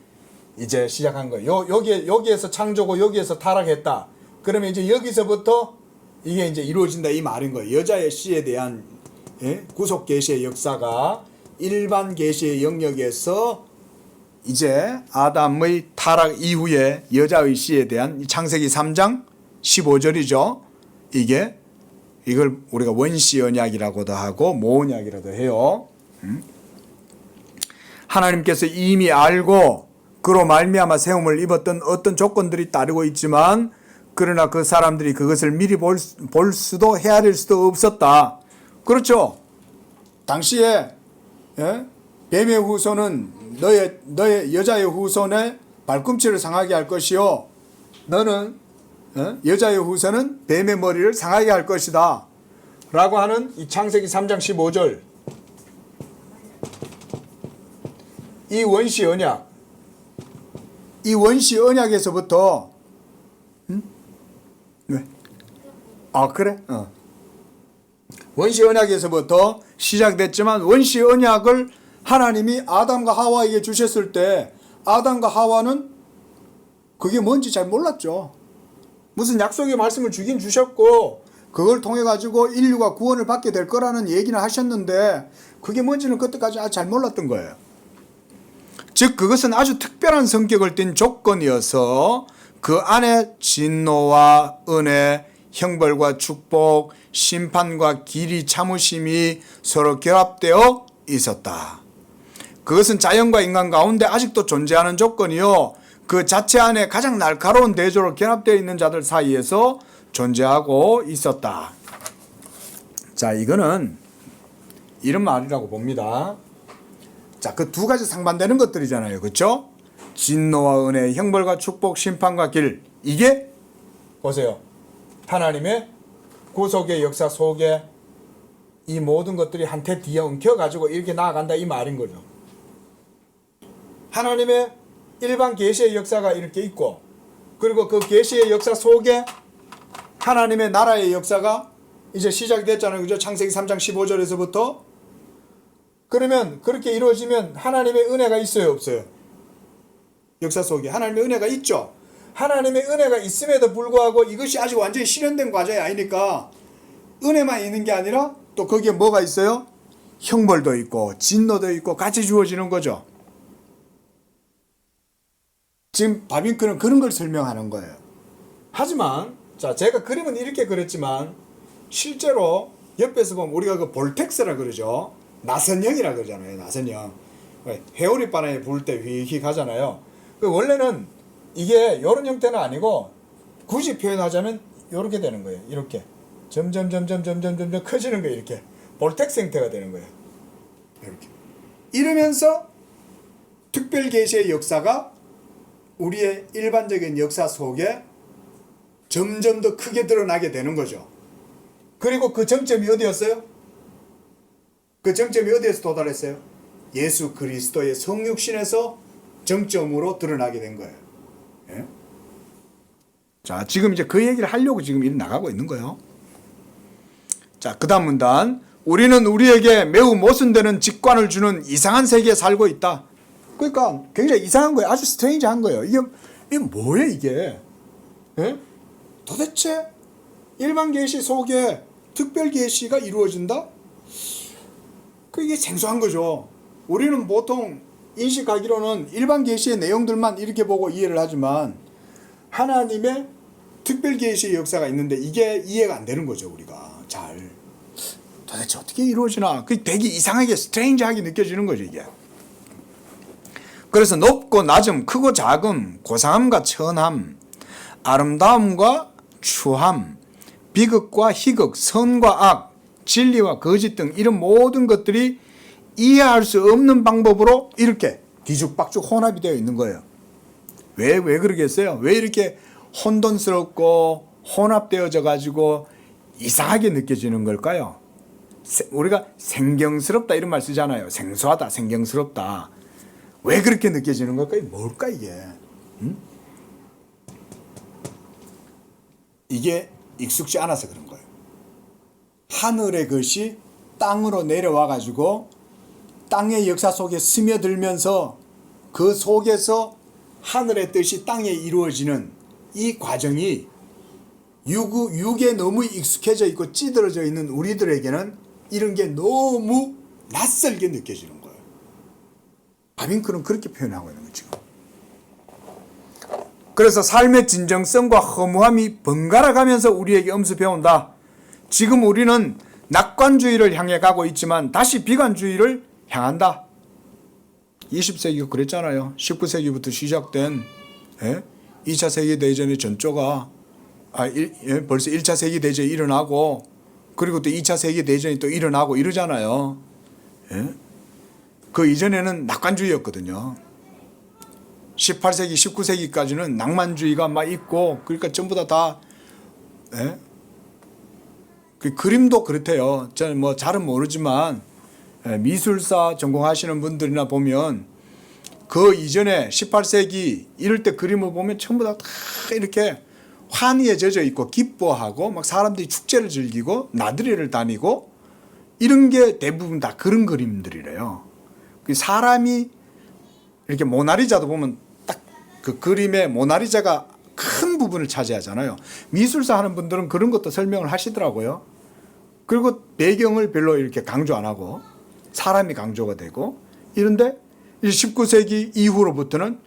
S1: 이제 시작한 거예요. 여기에서 창조고 여기에서 타락했다. 그러면 이제 여기서부터 이게 이제 이루어진다, 이 말인 거예요. 여자의 씨에 대한 구속 계시의 역사가 일반 계시의 영역에서 이제 아담의 타락 이후에 여자의 씨에 대한 창세기 3장 15절이죠. 이걸 우리가 원시 언약이라고도 하고 모언약이라도 해요. 하나님께서 이미 알고 그로 말미암아 세움을 입었던 어떤 조건들이 따르고 있지만 그러나 그 사람들이 그것을 미리 볼 수도 헤아릴 수도 없었다. 그렇죠. 당시에 뱀의 후손은 너의 여자의 후손의 발꿈치를 상하게 할 것이요 너는 여자의 후손은 뱀의 머리를 상하게 할 것이다 라고 하는 이 창세기 3장 15절, 이 원시 언약에서부터 왜? 아, 그래? 원시 언약에서부터 시작됐지만 원시 언약을 하나님이 아담과 하와에게 주셨을 때 아담과 하와는 그게 뭔지 잘 몰랐죠. 무슨 약속의 말씀을 주긴 주셨고 그걸 통해 가지고 인류가 구원을 받게 될 거라는 얘기는 하셨는데 그게 뭔지는 그때까지 아주 잘 몰랐던 거예요. 즉 그것은 아주 특별한 성격을 띤 조건이어서 그 안에 진노와 은혜, 형벌과 축복, 심판과 길이 참으심이 서로 결합되어 있었다. 그것은 자연과 인간 가운데 아직도 존재하는 조건이요 그 자체 안에 가장 날카로운 대조로 결합되어 있는 자들 사이에서 존재하고 있었다. 자, 이거는 이런 말이라고 봅니다. 자, 그 두 가지 상반되는 것들이잖아요. 그렇죠? 진노와 은혜, 형벌과 축복, 심판과 길. 이게 보세요. 하나님의 구속의 역사 속에 이 모든 것들이 한테 뒤에 엉켜가지고 이렇게 나아간다, 이 말인 거죠. 하나님의 일반 계시의 역사가 이렇게 있고 그리고 그 계시의 역사 속에 하나님의 나라의 역사가 이제 시작됐잖아요. 그죠? 창세기 3장 15절에서부터. 그러면 그렇게 이루어지면 하나님의 은혜가 있어요, 없어요? 역사 속에 하나님의 은혜가 있죠. 하나님의 은혜가 있음에도 불구하고 이것이 아직 완전히 실현된 과정이 아니니까 은혜만 있는 게 아니라 또 거기에 뭐가 있어요? 형벌도 있고 진노도 있고 같이 주어지는 거죠. 지금 바빙크는 그런 걸 설명하는 거예요. 하지만 자, 제가 그림은 이렇게 그렸지만 실제로 옆에서 보면 우리가 그 볼텍스라 그러죠. 나선형이라 그러잖아요. 나선형. 회오리 바람이 불 때 휘휘 가잖아요. 원래는 이게 이런 형태는 아니고 굳이 표현하자면 이렇게 되는 거예요. 이렇게 점점 커지는 거예요. 이렇게 볼텍스 형태가 되는 거예요. 이렇게 이러면서 특별 계시의 역사가 우리의 일반적인 역사 속에 점점 더 크게 드러나게 되는 거죠. 그리고 그 정점이 어디였어요? 그 정점이 어디에서 도달했어요? 예수 그리스도의 성육신에서 정점으로 드러나게 된 거예요. 예? 자, 지금 이제 그 얘기를 하려고 지금 일 나가고 있는 거예요. 자, 그 다음 문단. 우리는 우리에게 매우 모순되는 직관을 주는 이상한 세계에 살고 있다. 그러니까 굉장히 이상한 거예요. 아주 스트레인지한 거예요. 이게 뭐예요, 이게? 예? 도대체 일반 계시 속에 특별 계시가 이루어진다? 그게 생소한 거죠. 우리는 보통 인식하기로는 일반 계시의 내용들만 이렇게 보고 이해를 하지만 하나님의 특별 계시의 역사가 있는데 이게 이해가 안 되는 거죠, 우리가. 잘. 도대체 어떻게 이루어지나? 그게 되게 이상하게 스트레인지하게 느껴지는 거죠, 이게. 그래서 높고 낮음, 크고 작음, 고상함과 천함, 아름다움과 추함, 비극과 희극, 선과 악, 진리와 거짓 등 이런 모든 것들이 이해할 수 없는 방법으로 이렇게 뒤죽박죽 혼합이 되어 있는 거예요. 왜 그러겠어요? 왜 이렇게 혼돈스럽고 혼합되어져 가지고 이상하게 느껴지는 걸까요? 우리가 생경스럽다 이런 말 쓰잖아요. 생소하다, 생경스럽다. 왜 그렇게 느껴지는 걸까요? 뭘까 이게? 이게 익숙지 않아서 그런 거예요. 하늘의 것이 땅으로 내려와 가지고 땅의 역사 속에 스며들면서 그 속에서 하늘의 뜻이 땅에 이루어지는 이 과정이 육에 너무 익숙해져 있고 찌들어져 있는 우리들에게는 이런 게 너무 낯설게 느껴지는 거예요. 바빙크는 그렇게 표현하고 있는 거죠. 그래서 삶의 진정성과 허무함이 번갈아 가면서 우리에게 엄습해온다. 지금 우리는 낙관주의를 향해 가고 있지만 다시 비관주의를 향한다. 20세기가 그랬잖아요. 19세기부터 시작된 2차 세계대전의 전조가 벌써 1차 세계대전이 일어나고 그리고 또 2차 세계대전이 또 일어나고 이러잖아요. 그 이전에는 낙관주의였거든요. 18세기, 19세기까지는 낭만주의가 막 있고 그러니까 전부 다 그 그림도 그렇대요. 저는 뭐 잘은 모르지만 미술사 전공하시는 분들이나 보면 그 이전에 18세기 이럴 때 그림을 보면 전부 다 이렇게 환희에 젖어 있고 기뻐하고 막 사람들이 축제를 즐기고 나들이를 다니고 이런 게 대부분 다 그런 그림들이래요. 그 사람이 이렇게 모나리자도 보면 딱 그 그림의 모나리자가 큰 부분을 차지하잖아요. 미술사 하는 분들은 그런 것도 설명을 하시더라고요. 그리고 배경을 별로 이렇게 강조 안 하고 사람이 강조가 되고 이런데 19세기 이후로부터는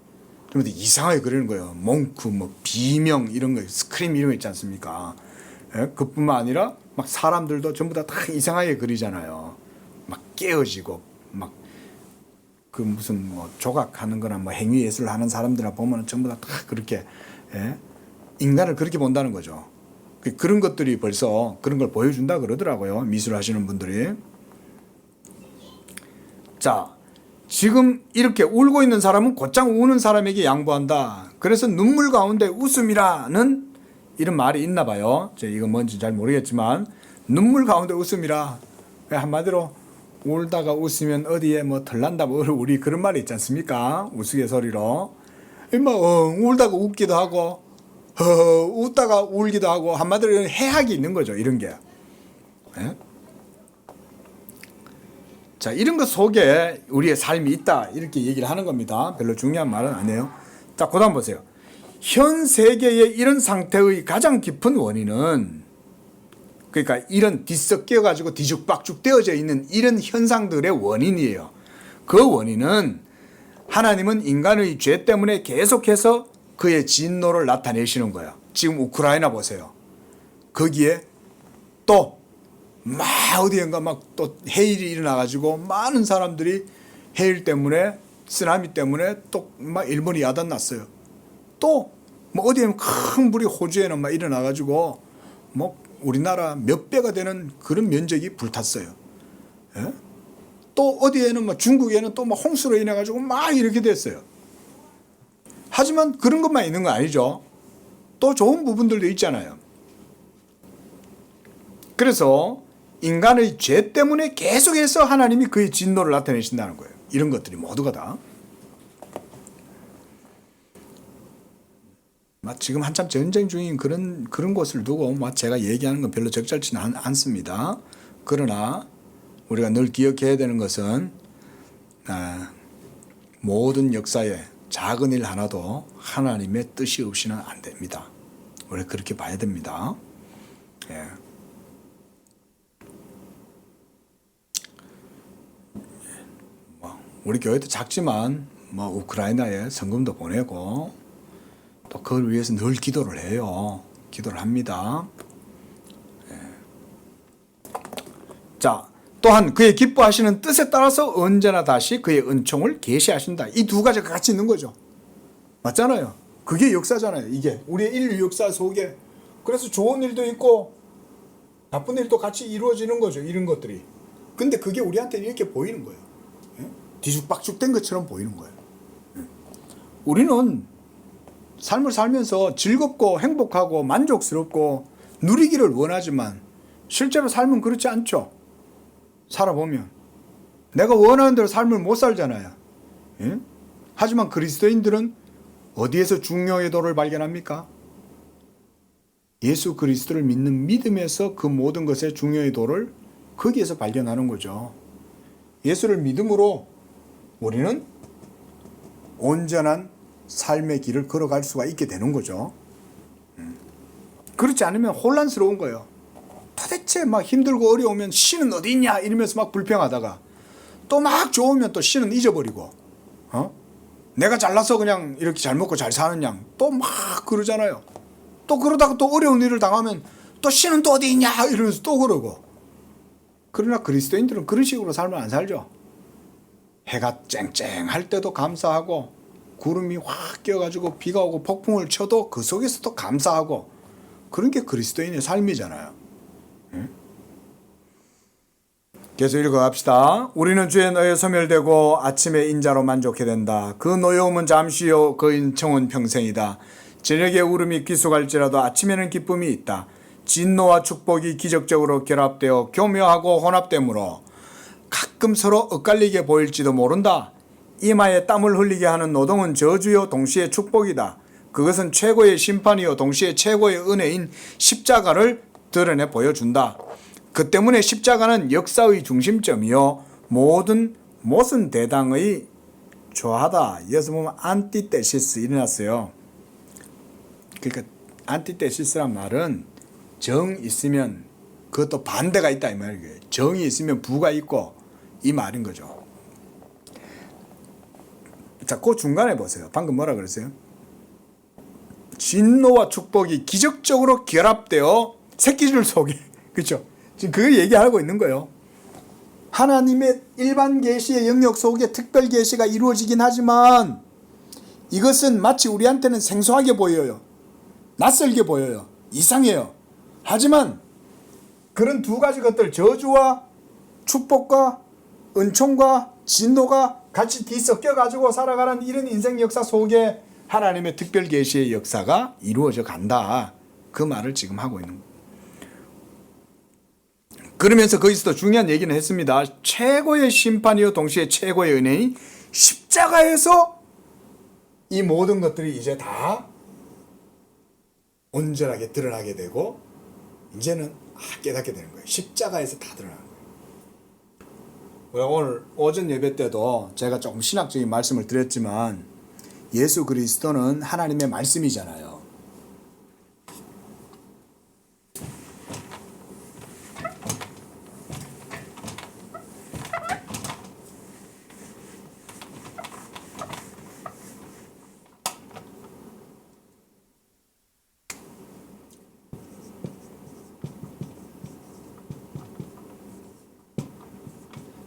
S1: 좀 이상하게 그리는 거예요. 몽크, 뭐 비명 이런 거, 스크림 이런 거 있지 않습니까? 그뿐만 아니라 막 사람들도 전부 다 이상하게 그리잖아요. 막 깨어지고 막 그 무슨 뭐 조각하는 거나 뭐 행위 예술 하는 사람들이나 보면 전부 다 그렇게 인간을 그렇게 본다는 거죠. 그런 것들이 벌써 그런 걸 보여준다 그러더라고요. 미술 하시는 분들이. 자, 지금 이렇게 울고 있는 사람은 곧장 우는 사람에게 양보한다. 그래서 눈물 가운데 웃음이라는 이런 말이 있나 봐요. 이건 뭔지 잘 모르겠지만 눈물 가운데 웃음이라. 한마디로 울다가 웃으면 어디에 뭐 털난다 뭐 우리 그런 말이 있지 않습니까? 우스갯소리로. 울다가 웃기도 하고 웃다가 울기도 하고 한마디로 해악이 있는 거죠. 이런 게. 자, 이런 것 속에 우리의 삶이 있다 이렇게 얘기를 하는 겁니다. 별로 중요한 말은 아니에요. 자, 그 다음 보세요. 현 세계의 이런 상태의 가장 깊은 원인은, 그러니까 이런 뒤섞여 가지고 뒤죽박죽 되어져 있는 이런 현상들의 원인이에요. 그 원인은 하나님은 인간의 죄 때문에 계속해서 그의 진노를 나타내시는 거예요. 지금 우크라이나 보세요. 거기에 또 막 어디엔가 막 또 해일이 일어나 가지고 많은 사람들이 해일 때문에, 쓰나미 때문에 또 막 일본이 야단 났어요. 또 뭐 어디에는 큰 불이 호주에는 막 일어나 가지고 뭐 우리나라 몇 배가 되는 그런 면적이 불탔어요. 예? 또 어디에는 뭐 중국에는 또 막 홍수로 인해 가지고 막 이렇게 됐어요. 하지만 그런 것만 있는 거 아니죠. 또 좋은 부분들도 있잖아요. 그래서 인간의 죄 때문에 계속해서 하나님이 그의 진노를 나타내신다는 거예요. 이런 것들이 모두가 다. 지금 한참 전쟁 중인 그런 곳을 두고 제가 얘기하는 건 별로 적절치는 않습니다. 그러나 우리가 늘 기억해야 되는 것은 모든 역사에 작은 일 하나도 하나님의 뜻이 없이는 안 됩니다. 우리가 그렇게 봐야 됩니다. 예. 우리 교회도 작지만 우크라이나에 성금도 보내고 또 그걸 위해서 늘 기도를 해요. 기도를 합니다. 예. 자, 또한 그의 기뻐하시는 뜻에 따라서 언제나 다시 그의 은총을 계시하신다. 이 두 가지가 같이 있는 거죠. 맞잖아요. 그게 역사잖아요. 이게 우리의 인류 역사 속에. 그래서 좋은 일도 있고 나쁜 일도 같이 이루어지는 거죠. 이런 것들이. 근데 그게 우리한테는 이렇게 보이는 거예요. 뒤죽박죽 된 것처럼 보이는 거예요. 우리는 삶을 살면서 즐겁고 행복하고 만족스럽고 누리기를 원하지만 실제로 삶은 그렇지 않죠. 살아보면 내가 원하는 대로 삶을 못 살잖아요. 하지만 그리스도인들은 어디에서 중요의 도를 발견합니까? 예수 그리스도를 믿는 믿음에서 그 모든 것의 중요의 도를 거기에서 발견하는 거죠. 예수를 믿음으로 우리는 온전한 삶의 길을 걸어갈 수가 있게 되는 거죠. 그렇지 않으면 혼란스러운 거예요. 도대체 막 힘들고 어려우면 신은 어디 있냐 이러면서 막 불평하다가 또 막 좋으면 또 신은 잊어버리고 내가 잘나서 그냥 이렇게 잘 먹고 잘 사는 양 또 막 그러잖아요. 또 그러다가 또 어려운 일을 당하면 또 신은 또 어디 있냐 이러면서 또 그러고. 그러나 그리스도인들은 그런 식으로 삶을 안 살죠. 해가 쨍쨍할 때도 감사하고 구름이 확 끼어가지고 비가 오고 폭풍을 쳐도 그 속에서도 감사하고 그런 게 그리스도인의 삶이잖아요. 계속 읽어갑시다. 우리는 주의 너에 소멸되고 아침의 인자로 만족해 된다. 그 노여움은 잠시요 그 인청은 평생이다. 저녁에 울음이 귀속할지라도 아침에는 기쁨이 있다. 진노와 축복이 기적적으로 결합되어 교묘하고 혼합되므로 가끔 서로 엇갈리게 보일지도 모른다. 이마에 땀을 흘리게 하는 노동은 저주요 동시에 축복이다. 그것은 최고의 심판이요 동시에 최고의 은혜인 십자가를 드러내 보여준다. 그 때문에 십자가는 역사의 중심점이요 모든 대당의 조하다. 여기서 보면 안티테시스 일어났어요. 그러니까 안티테시스란 말은 정 있으면 그것도 반대가 있다 이 말이에요. 정이 있으면 부가 있고 이 말인 거죠. 자, 그 중간에 보세요. 방금 뭐라 그랬어요? 진노와 축복이 기적적으로 결합되어 새끼줄 속에 그렇죠? 지금 그 얘기하고 있는 거예요. 하나님의 일반 계시의 영역 속에 특별 계시가 이루어지긴 하지만 이것은 마치 우리한테는 생소하게 보여요. 낯설게 보여요. 이상해요. 하지만 그런 두 가지 것들 저주와 축복과 은총과 진노가 같이 뒤섞여 가지고 살아가는 이런 인생 역사 속에 하나님의 특별 계시의 역사가 이루어져 간다. 그 말을 지금 하고 있는 거예요. 그러면서 거기서도 중요한 얘기는 했습니다. 최고의 심판이요 동시에 최고의 은혜인 십자가에서 이 모든 것들이 이제 다 온전하게 드러나게 되고 이제는 깨닫게 되는 거예요. 십자가에서 다 드러나는 거예요. 오늘 오전 예배 때도 제가 조금 신학적인 말씀을 드렸지만 예수 그리스도는 하나님의 말씀이잖아요.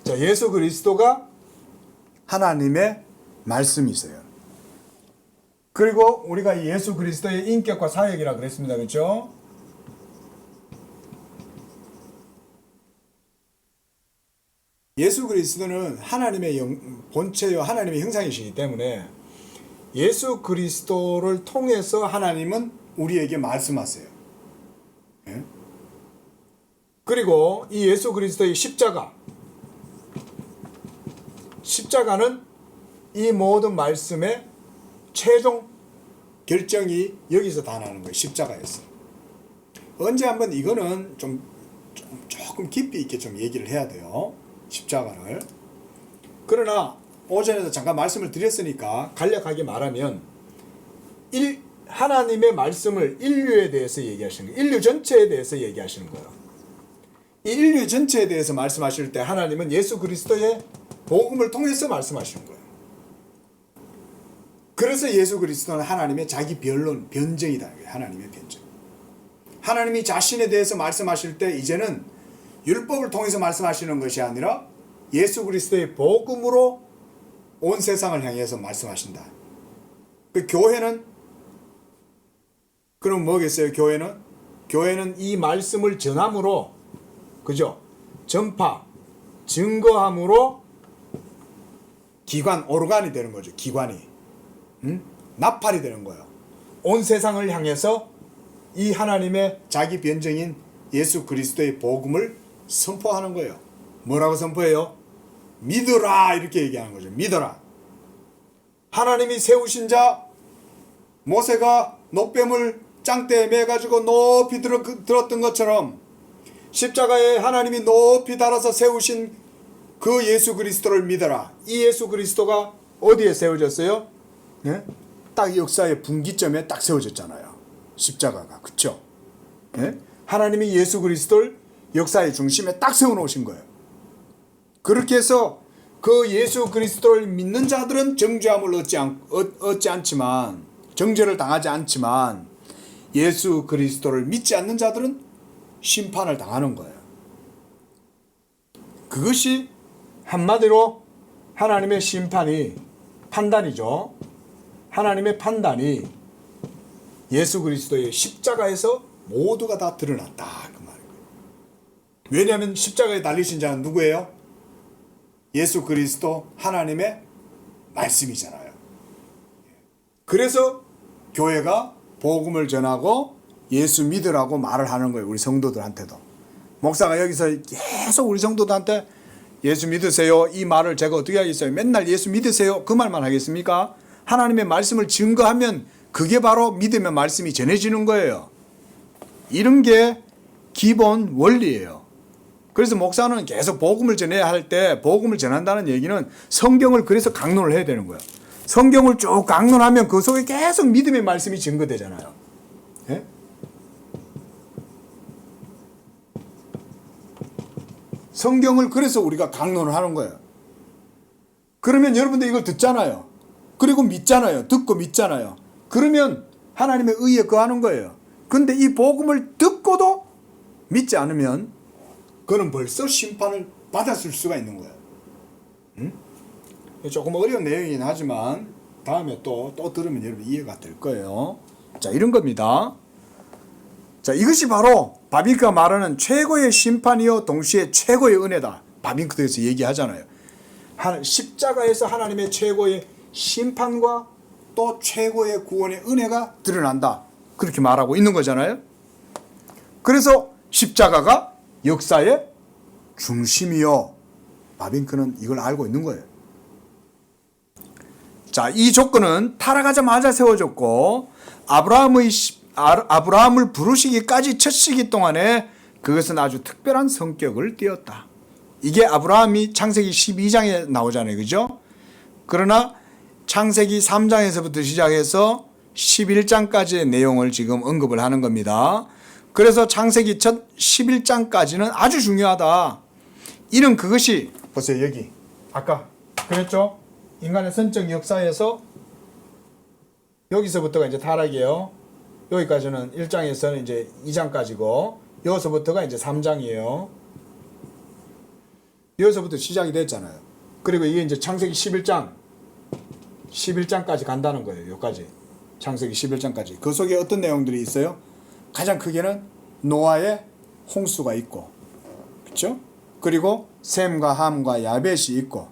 S1: 자, 예수 그리스도가 하나님의 말씀이세요. 그리고 우리가 예수 그리스도의 인격과 사역이라 그랬습니다. 그렇죠? 예수 그리스도는 하나님의 본체요 하나님의 형상이시기 때문에 예수 그리스도를 통해서 하나님은 우리에게 말씀하세요. 예? 그리고 이 예수 그리스도의 십자가는 이 모든 말씀의 최종 결정이 여기서 다 나는 거예요. 십자가에서. 언제 한번 이거는 조금 깊이 있게 좀 얘기를 해야 돼요. 십자가를. 그러나 오전에도 잠깐 말씀을 드렸으니까 간략하게 말하면 하나님의 말씀을 인류에 대해서 얘기하시는 거예요. 인류 전체에 대해서 얘기하시는 거예요. 이 인류 전체에 대해서 말씀하실 때 하나님은 예수 그리스도의 복음을 통해서 말씀하시는 거예요. 그래서 예수 그리스도는 하나님의 자기 변정이다. 하나님의 변정. 하나님이 자신에 대해서 말씀하실 때 이제는 율법을 통해서 말씀하시는 것이 아니라 예수 그리스도의 복음으로 온 세상을 향해서 말씀하신다. 그 교회는 그럼 뭐겠어요? 교회는 이 말씀을 전함으로, 그죠? 전파, 증거함으로 오르간이 되는 거죠. 기관이. 나팔이 되는 거예요. 온 세상을 향해서 이 하나님의 자기 변정인 예수 그리스도의 복음을 선포하는 거예요. 뭐라고 선포해요? 믿으라 이렇게 얘기하는 거죠. 믿어라. 하나님이 세우신 자 모세가 녹뱀을 짱대에 매가지고 높이 들었던 것처럼 십자가에 하나님이 높이 달아서 세우신 그 예수 그리스도를 믿어라. 이 예수 그리스도가 어디에 세워졌어요? 네? 딱 역사의 분기점에 딱 세워졌잖아요. 십자가가. 그렇죠? 네? 하나님이 예수 그리스도를 역사의 중심에 딱 세워놓으신 거예요. 그렇게 해서 그 예수 그리스도를 믿는 자들은 정죄함을 얻지 않지만, 정죄를 당하지 않지만 예수 그리스도를 믿지 않는 자들은 심판을 당하는 거예요. 그것이 한마디로 하나님의 판단이죠. 하나님의 판단이 예수 그리스도의 십자가에서 모두가 다 드러났다. 그 말이에요. 왜냐하면 십자가에 달리신 자는 누구예요? 예수 그리스도 하나님의 말씀이잖아요. 그래서 교회가 복음을 전하고 예수 믿으라고 말을 하는 거예요. 우리 성도들한테도. 목사가 여기서 계속 우리 성도들한테 예수 믿으세요. 이 말을 제가 어떻게 하겠어요? 맨날 예수 믿으세요. 그 말만 하겠습니까? 하나님의 말씀을 증거하면 그게 바로 믿음의 말씀이 전해지는 거예요. 이런 게 기본 원리예요. 그래서 목사는 계속 복음을 전해야 할 때 복음을 전한다는 얘기는 성경을 그래서 강론을 해야 되는 거예요. 성경을 쭉 강론하면 그 속에 계속 믿음의 말씀이 증거되잖아요. 예? 성경을 그래서 우리가 강론을 하는 거예요. 그러면 여러분들 이걸 듣잖아요. 그리고 믿잖아요. 듣고 믿잖아요. 그러면 하나님의 의에 거하는 거예요. 그런데 이 복음을 듣고도 믿지 않으면 그는 벌써 심판을 받았을 수가 있는 거예요. 응? 조금 어려운 내용이긴 하지만 다음에 또 들으면 여러분 이해가 될 거예요. 자, 이런 겁니다. 자, 이것이 바로 바빙크가 말하는 최고의 심판이요 동시에 최고의 은혜다. 바빙크에서 얘기하잖아요. 십자가에서 하나님의 최고의 심판과 또 최고의 구원의 은혜가 드러난다. 그렇게 말하고 있는 거잖아요. 그래서 십자가가 역사의 중심이요. 바빙크는 이걸 알고 있는 거예요. 자, 이 조건은 타락하자마자 세워졌고 아브라함을 부르시기까지 첫 시기 동안에 그것은 아주 특별한 성격을 띄었다. 이게 아브라함이 창세기 12장에 나오잖아요. 그죠? 그러나 창세기 3장에서부터 시작해서 11장까지의 내용을 지금 언급을 하는 겁니다. 그래서 창세기 첫 11장까지는 아주 중요하다. 이런 그것이 보세요. 여기 아까 그랬죠? 인간의 선적 역사에서 여기서부터가 이제 타락이에요. 여기까지는 1장에서는 이제 2장까지고 여기서부터가 이제 3장이에요. 여기서부터 시작이 됐잖아요. 그리고 이게 이제 창세기 11장까지 간다는 거예요. 여기까지. 창세기 11장까지. 그 속에 어떤 내용들이 있어요? 가장 크게는 노아의 홍수가 있고, 그렇죠? 그리고 셈과 함과 야벳이 있고,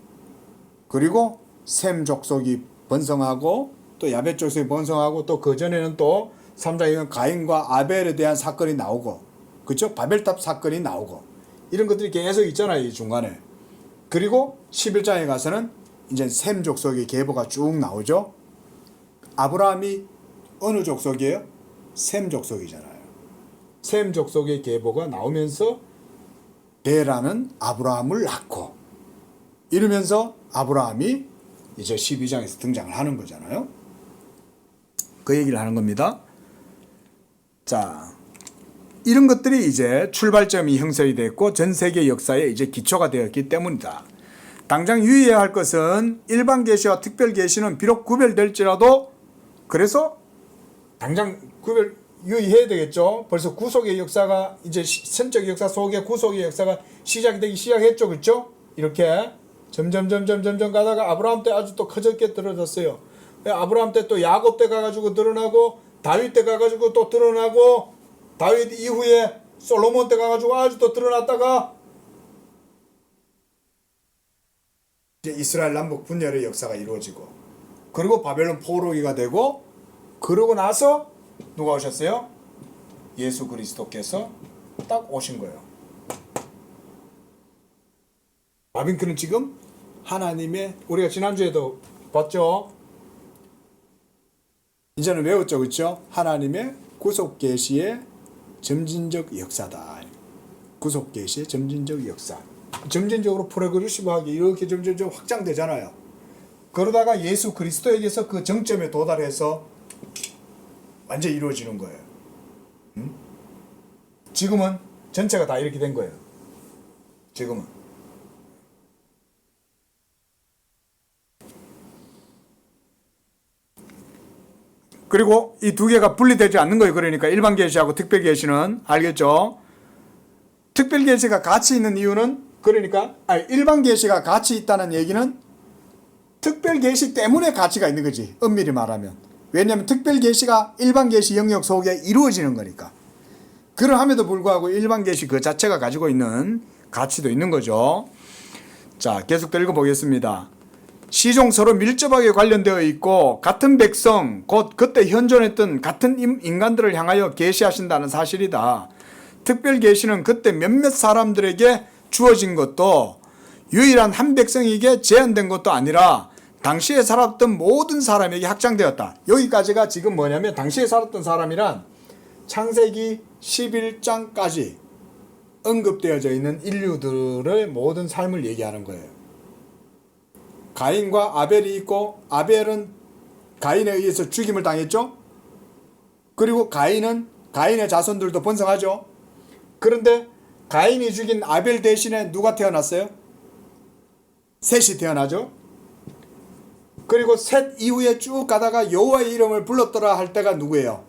S1: 그리고 셈 족속이 번성하고 또 야벳 족속이 번성하고 또 그 전에는 또 3장에 가인과 아벨에 대한 사건이 나오고, 그렇죠? 바벨탑 사건이 나오고, 이런 것들이 계속 있잖아요, 이 중간에. 그리고 11장에 가서는 이제 셈 족속의 계보가 쭉 나오죠. 아브라함이 어느 족속이에요? 셈 족속이잖아요. 셈 족속의 계보가 나오면서 베라는 아브라함을 낳고, 이러면서 아브라함이 이제 12장에서 등장을 하는 거잖아요. 그 얘기를 하는 겁니다. 자, 이런 것들이 이제 출발점이 형성이 됐고 전 세계 역사에 이제 기초가 되었기 때문이다. 당장 유의해야 할 것은 일반 계시와 특별 계시는 비록 구별될지라도 그래서 당장 유의해야 되겠죠. 벌써 구속의 역사가 이제 선적 역사 속에 구속의 역사가 시작되기 시작했죠. 그렇죠? 이렇게 점점 가다가 아브라함 때 아주 또 커졌게 드러졌어요. 아브라함 때 또 야곱 때 가가지고 드러나고 다윗 때 가가지고 또 드러나고 다윗 이후에 솔로몬 때 가가지고 아주 또 드러났다가 이제 이스라엘 남북 분열의 역사가 이루어지고 그리고 바벨론 포로기가 되고 그러고 나서 누가 오셨어요? 예수 그리스도께서 딱 오신 거예요. 바빙크는 지금 하나님의 우리가 지난주에도 봤죠? 이제는 외웠죠, 그렇죠? 하나님의 구속 계시의 점진적 역사다. 구속 계시의 점진적 역사. 점진적으로 프로그레시브하게 이렇게 점점 확장되잖아요. 그러다가 예수 그리스도에게서 그 정점에 도달해서 완전히 이루어지는 거예요. 지금은 전체가 다 이렇게 된 거예요. 지금은. 그리고 이 두 개가 분리되지 않는 거예요. 그러니까 일반 계시하고 특별 계시는 알겠죠? 특별 계시가 같이 있는 이유는 그러니까 일반 계시가 같이 있다는 얘기는 특별 계시 때문에 가치가 있는 거지. 엄밀히 말하면. 왜냐하면 특별 계시가 일반 계시 영역 속에 이루어지는 거니까. 그러함에도 불구하고 일반 계시 그 자체가 가지고 있는 가치도 있는 거죠. 자, 계속 읽어보겠습니다. 시종 서로 밀접하게 관련되어 있고 같은 백성 곧 그때 현존했던 같은 인간들을 향하여 계시하신다는 사실이다. 특별 계시는 그때 몇몇 사람들에게 주어진 것도 유일한 한 백성에게 제한된 것도 아니라 당시에 살았던 모든 사람에게 확장되었다. 여기까지가 지금 뭐냐면 당시에 살았던 사람이란 창세기 11장까지 언급되어져 있는 인류들의 모든 삶을 얘기하는 거예요. 가인과 아벨이 있고 아벨은 가인에 의해서 죽임을 당했죠. 그리고 가인의 자손들도 번성하죠. 그런데 가인이 죽인 아벨 대신에 누가 태어났어요? 셋이 태어나죠. 그리고 셋 이후에 쭉 가다가 여호와의 이름을 불렀더라 할 때가 누구예요?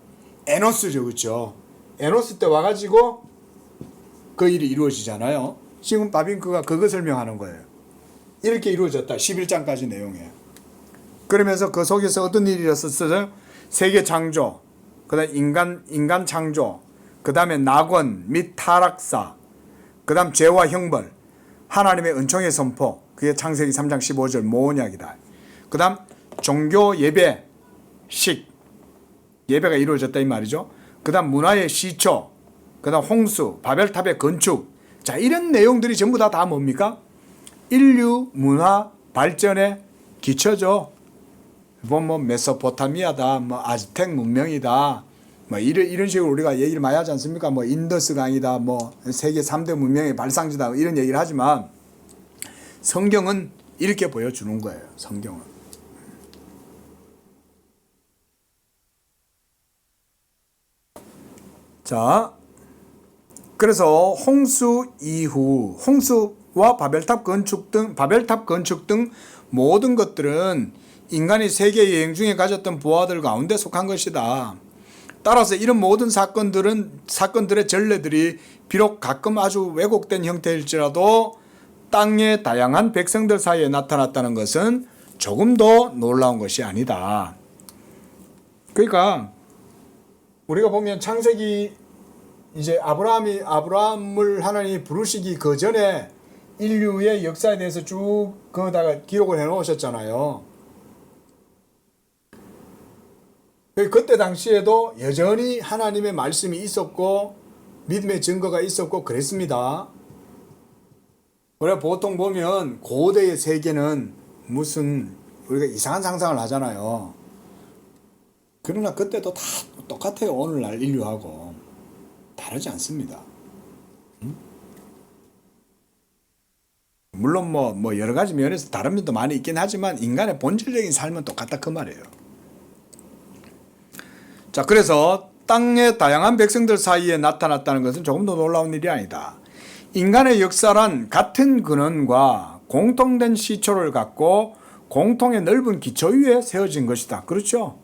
S1: 에노스죠. 그렇죠? 에노스 때 와가지고 그 일이 이루어지잖아요. 지금 바빙크가 그거 설명하는 거예요. 이렇게 이루어졌다. 11장까지 내용이에요. 그러면서 그 속에서 어떤 일이 일어났어요? 세계 창조, 그 다음 인간 창조, 그 다음에 낙원 및 타락사, 그 다음 죄와 형벌, 하나님의 은총의 선포, 그게 창세기 3장 15절 모언약이다. 그 다음 종교 예배식, 예배가 이루어졌다 이 말이죠. 그 다음 문화의 시초, 그 다음 홍수, 바벨탑의 건축. 자, 이런 내용들이 전부 다 뭡니까? 인류 문화 발전의 기초죠. 뭐 메소포타미아다, 뭐 아즈텍 문명이다, 뭐 이런 식으로 우리가 얘기를 많이 하지 않습니까? 뭐 인더스 강이다, 뭐 세계 3대 문명의 발상지다, 이런 얘기를 하지만 성경은 이렇게 보여주는 거예요. 성경은. 자, 그래서 홍수 이후 홍수와 바벨탑 건축 등 모든 것들은 인간이 세계 여행 중에 가졌던 부하들 가운데 속한 것이다. 따라서 이런 모든 사건들의 전례들이 비록 가끔 아주 왜곡된 형태일지라도 땅의 다양한 백성들 사이에 나타났다는 것은 조금도 놀라운 것이 아니다. 그러니까 우리가 보면 창세기 이제 아브라함을 하나님이 부르시기 그 전에 인류의 역사에 대해서 쭉 거기다가 기록을 해 놓으셨잖아요. 그때 당시에도 여전히 하나님의 말씀이 있었고 믿음의 증거가 있었고 그랬습니다. 우리가 보통 보면 고대의 세계는 무슨 우리가 이상한 상상을 하잖아요. 그러나 그때도 다 똑같아요. 오늘날 인류하고 다르지 않습니다. 물론 뭐 여러 가지 면에서 다른 면도 많이 있긴 하지만 인간의 본질적인 삶은 똑같다 그 말이에요. 자, 그래서 땅의 다양한 백성들 사이에 나타났다는 것은 조금도 놀라운 일이 아니다. 인간의 역사란 같은 근원과 공통된 시초를 갖고 공통의 넓은 기초 위에 세워진 것이다. 그렇죠?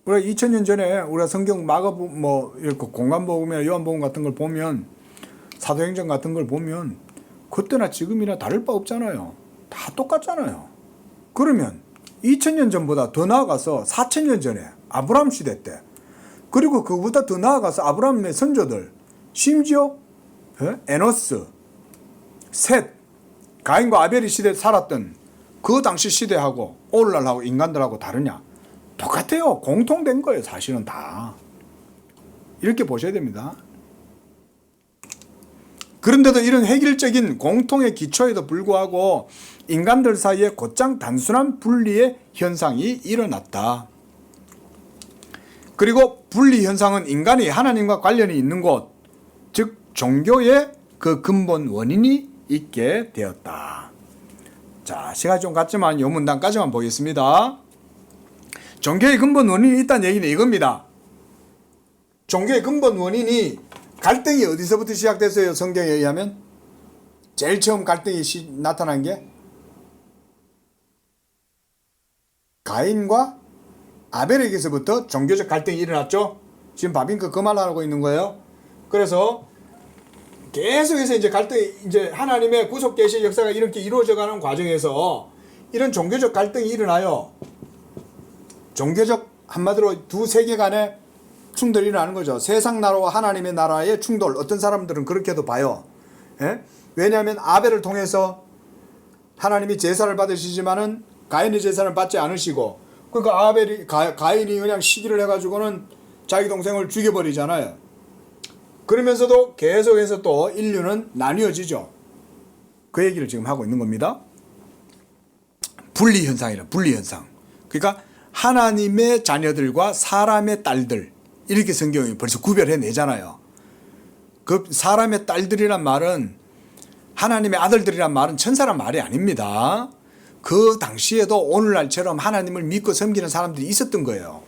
S1: 우리가 2000년 전에 우리가 성경 이렇게 공간복음이나 요한복음 같은 걸 보면 사도행전 같은 걸 보면 그때나 지금이나 다를 바 없잖아요. 다 똑같잖아요. 그러면 2000년 전보다 더 나아가서 4000년 전에 아브라함 시대 때 그리고 그보다 더 나아가서 아브라함의 선조들 심지어 에노스, 셋, 가인과 아벨이 시대에 살았던 그 당시 시대하고 오늘날하고 인간들하고 다르냐? 똑같아요. 공통된 거예요. 사실은 다. 이렇게 보셔야 됩니다. 그런데도 이런 획일적인 공통의 기초에도 불구하고 인간들 사이에 곧장 단순한 분리의 현상이 일어났다. 그리고 분리 현상은 인간이 하나님과 관련이 있는 곳, 즉 종교의 그 근본 원인이 있게 되었다. 자, 시간이 좀 갔지만 요 문단까지만 보겠습니다. 종교의 근본 원인이 있다는 얘기는 이겁니다. 종교의 근본 원인이 갈등이 어디서부터 시작됐어요? 성경에 의하면 제일 처음 갈등이 나타난 게 가인과 아벨에게서부터 종교적 갈등이 일어났죠. 지금 바빙크 그 말 하고 있는 거예요. 그래서 계속해서 이제 갈등이 이제 하나님의 구속 계시 역사가 이렇게 이루어져가는 과정에서 이런 종교적 갈등이 일어나요. 종교적 한마디로 두 세계 간의 충돌이 일어나는 거죠. 세상 나라와 하나님의 나라의 충돌. 어떤 사람들은 그렇게도 봐요. 예? 왜냐하면 아벨을 통해서 하나님이 제사를 받으시지만은 가인의 제사를 받지 않으시고, 그러니까 가인이 그냥 시기를 해가지고는 자기 동생을 죽여버리잖아요. 그러면서도 계속해서 또 인류는 나뉘어지죠. 그 얘기를 지금 하고 있는 겁니다. 분리현상이라, 분리현상. 그러니까 하나님의 자녀들과 사람의 딸들, 이렇게 성경이 벌써 구별해내잖아요. 그 사람의 딸들이란 말은, 하나님의 아들들이란 말은 천사란 말이 아닙니다. 그 당시에도 오늘날처럼 하나님을 믿고 섬기는 사람들이 있었던 거예요.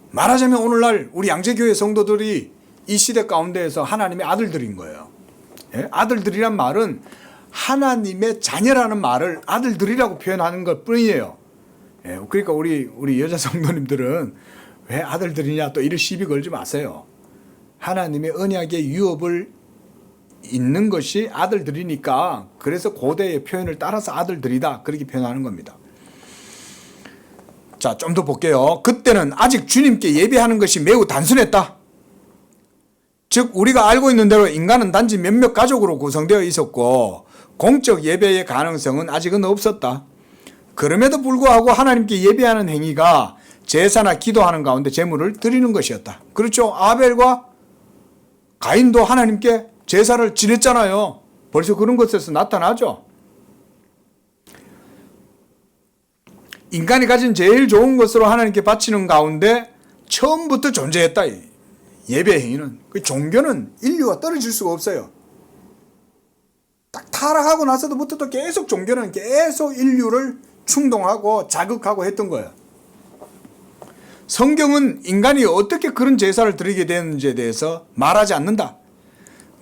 S1: 말하자면 오늘날 우리 양재교회 성도들이 이 시대 가운데에서 하나님의 아들들인 거예요. 예? 아들들이란 말은 하나님의 자녀라는 말을 아들들이라고 표현하는 것 뿐이에요. 예? 그러니까 우리 여자 성도님들은 왜 아들들이냐 또 이런 시비 걸지 마세요. 하나님의 언약의 유업을 있는 것이 아들들이니까, 그래서 고대의 표현을 따라서 아들들이다 그렇게 표현하는 겁니다. 자, 좀 더 볼게요. 그때는 아직 주님께 예배하는 것이 매우 단순했다. 즉 우리가 알고 있는 대로 인간은 단지 몇몇 가족으로 구성되어 있었고 공적 예배의 가능성은 아직은 없었다. 그럼에도 불구하고 하나님께 예배하는 행위가 제사나 기도하는 가운데 제물을 드리는 것이었다. 그렇죠. 아벨과 가인도 하나님께 제사를 지냈잖아요. 벌써 그런 것에서 나타나죠. 인간이 가진 제일 좋은 것으로 하나님께 바치는 가운데 처음부터 존재했다. 예배 행위는. 그 종교는 인류가 떨어질 수가 없어요. 딱 타락하고 나서부터 계속 종교는 계속 인류를 충동하고 자극하고 했던 거예요. 성경은 인간이 어떻게 그런 제사를 드리게 되는지에 대해서 말하지 않는다.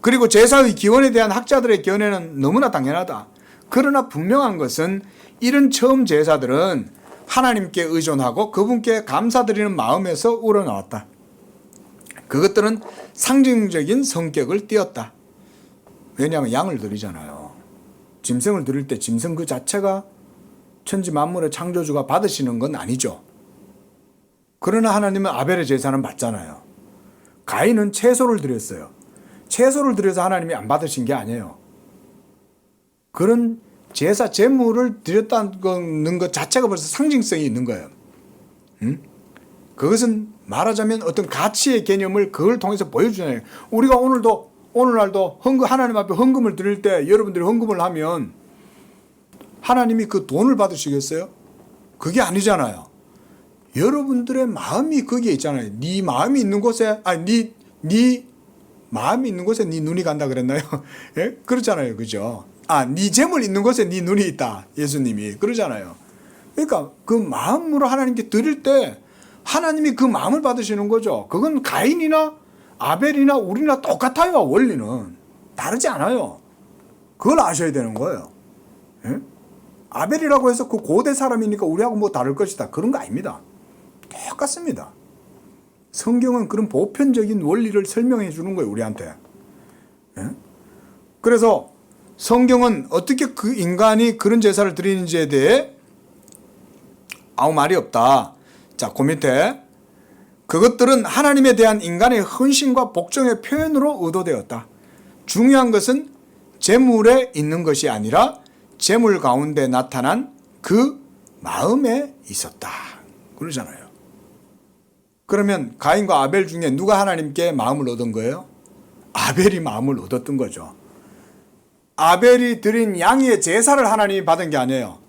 S1: 그리고 제사의 기원에 대한 학자들의 견해는 너무나 당연하다. 그러나 분명한 것은 이런 처음 제사들은 하나님께 의존하고 그분께 감사드리는 마음에서 우러나왔다. 그것들은 상징적인 성격을 띠었다. 왜냐하면 양을 드리잖아요. 짐승을 드릴 때 짐승 그 자체가 천지 만물의 창조주가 받으시는 건 아니죠. 그러나 하나님은 아벨의 제사는 받잖아요. 가인은 채소를 드렸어요. 채소를 드려서 하나님이 안 받으신 게 아니에요. 그런 제사 제물을 드렸다는 것 자체가 벌써 상징성이 있는 거예요. 그것은 말하자면 어떤 가치의 개념을 그걸 통해서 보여주잖아요. 우리가 오늘날도 하나님 앞에 헌금을 드릴 때 여러분들이 헌금을 하면 하나님이 그 돈을 받으시겠어요? 그게 아니잖아요. 여러분들의 마음이 거기에 있잖아요. 네 마음이 있는 곳에 네 마음이 있는 곳에 네 눈이 간다 그랬나요? 예? 그렇잖아요. 그죠? 네 재물 있는 곳에 네 눈이 있다. 예수님이 그러잖아요. 그러니까 그 마음으로 하나님께 드릴 때 하나님이 그 마음을 받으시는 거죠. 그건 가인이나 아벨이나 우리나 똑같아요. 원리는 다르지 않아요. 그걸 아셔야 되는 거예요. 예? 아벨이라고 해서 그 고대 사람이니까 우리하고 뭐 다를 것이다. 그런 거 아닙니다. 똑같습니다. 성경은 그런 보편적인 원리를 설명해 주는 거예요. 우리한테. 예? 그래서 성경은 어떻게 그 인간이 그런 제사를 드리는지에 대해 아무 말이 없다. 자, 그 밑에 그것들은 하나님에 대한 인간의 헌신과 복종의 표현으로 의도되었다. 중요한 것은 제물에 있는 것이 아니라 제물 가운데 나타난 그 마음에 있었다. 그러잖아요. 그러면 가인과 아벨 중에 누가 하나님께 마음을 얻은 거예요? 아벨이 마음을 얻었던 거죠. 아벨이 드린 양의 제사를 하나님이 받은 게 아니에요.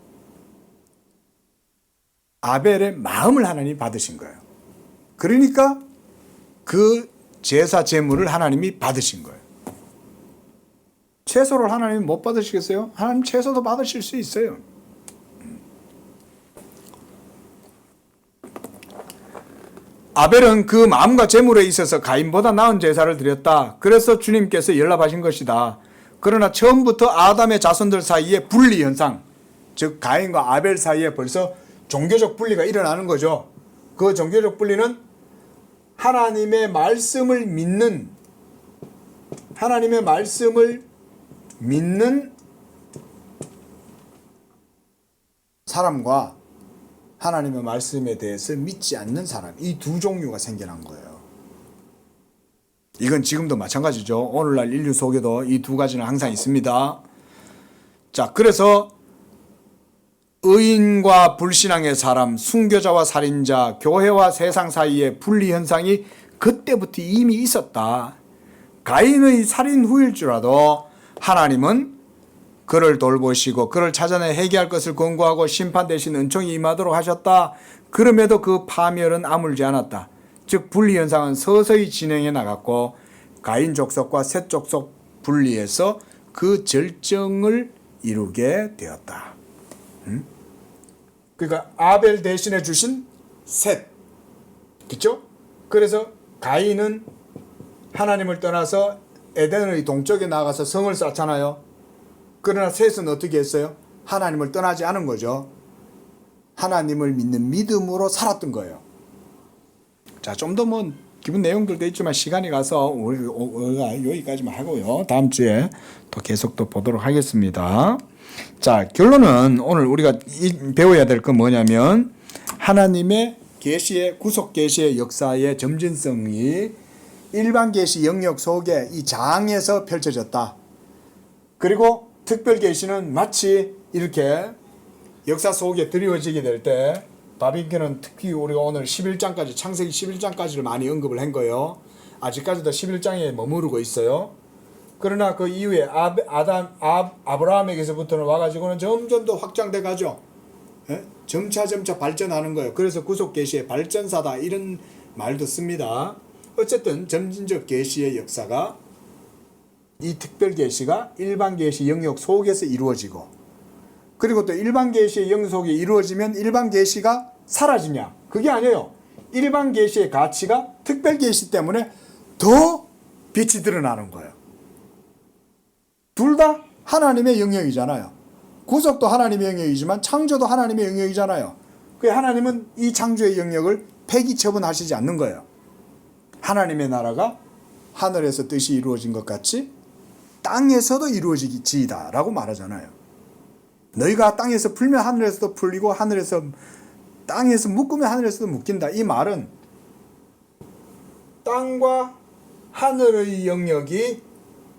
S1: 아벨의 마음을 하나님이 받으신 거예요. 그러니까 그 제사 제물을 하나님이 받으신 거예요. 채소를 하나님이 못 받으시겠어요? 하나님 채소도 받으실 수 있어요. 아벨은 그 마음과 제물에 있어서 가인보다 나은 제사를 드렸다. 그래서 주님께서 연락하신 것이다. 그러나 처음부터 아담의 자손들 사이에 분리 현상, 즉 가인과 아벨 사이에 벌써 종교적 분리가 일어나는 거죠. 그 종교적 분리는 하나님의 말씀을 믿는 사람과 하나님의 말씀에 대해서 믿지 않는 사람, 이 두 종류가 생겨난 거예요. 이건 지금도 마찬가지죠. 오늘날 인류 속에도 이 두 가지는 항상 있습니다. 자, 그래서 의인과 불신앙의 사람, 순교자와 살인자, 교회와 세상 사이의 분리 현상이 그때부터 이미 있었다. 가인의 살인 후일지라도 하나님은 그를 돌보시고 그를 찾아내 회개할 것을 권고하고 심판 대신 은총이 임하도록 하셨다. 그럼에도 그 파멸은 아물지 않았다. 즉 분리 현상은 서서히 진행해 나갔고 가인 족속과 셋 족속 분리해서 그 절정을 이루게 되었다. 그러니까 아벨 대신해 주신 셋, 그렇죠? 그래서 가인은 하나님을 떠나서 에덴의 동쪽에 나가서 성을 쌓잖아요. 그러나 셋은 어떻게 했어요? 하나님을 떠나지 않은 거죠. 하나님을 믿는 믿음으로 살았던 거예요. 자, 좀 더 뭐 기본 내용들도 있지만 시간이 가서 우리가 여기까지만 하고요. 다음 주에 또 계속 또 보도록 하겠습니다. 자, 결론은 오늘 우리가 배워야 될 건 뭐냐면 하나님의 계시의 구속 계시의 역사의 점진성이 일반 계시 영역 속에 이 장에서 펼쳐졌다. 그리고 특별 계시는 마치 이렇게 역사 속에 드리워지게 될 때 바비큐는 특히 우리가 오늘 11장까지 창세기 11장까지를 많이 언급을 한 거예요. 아직까지도 11장에 머무르고 있어요. 그러나 그 이후에 아브라함에게서부터는 와가지고는 점점 더 확장돼 가죠. 예? 점차 발전하는 거예요. 그래서 구속 계시의 발전사다 이런 말도 씁니다. 어쨌든 점진적 계시의 역사가 이 특별 계시가 일반 계시 영역 속에서 이루어지고 그리고 또 일반 계시의 영역 속에 이루어지면 일반 계시가 사라지냐? 그게 아니에요. 일반 계시의 가치가 특별 계시 때문에 더 빛이 드러나는 거예요. 둘 다 하나님의 영역이잖아요. 구속도 하나님의 영역이지만 창조도 하나님의 영역이잖아요. 그 하나님은 이 창조의 영역을 폐기 처분하시지 않는 거예요. 하나님의 나라가 하늘에서 뜻이 이루어진 것 같이 땅에서도 이루어지이다라고 말하잖아요. 너희가 땅에서 풀면 하늘에서도 풀리고 하늘에서 땅에서 묶으면 하늘에서도 묶인다. 이 말은 땅과 하늘의 영역이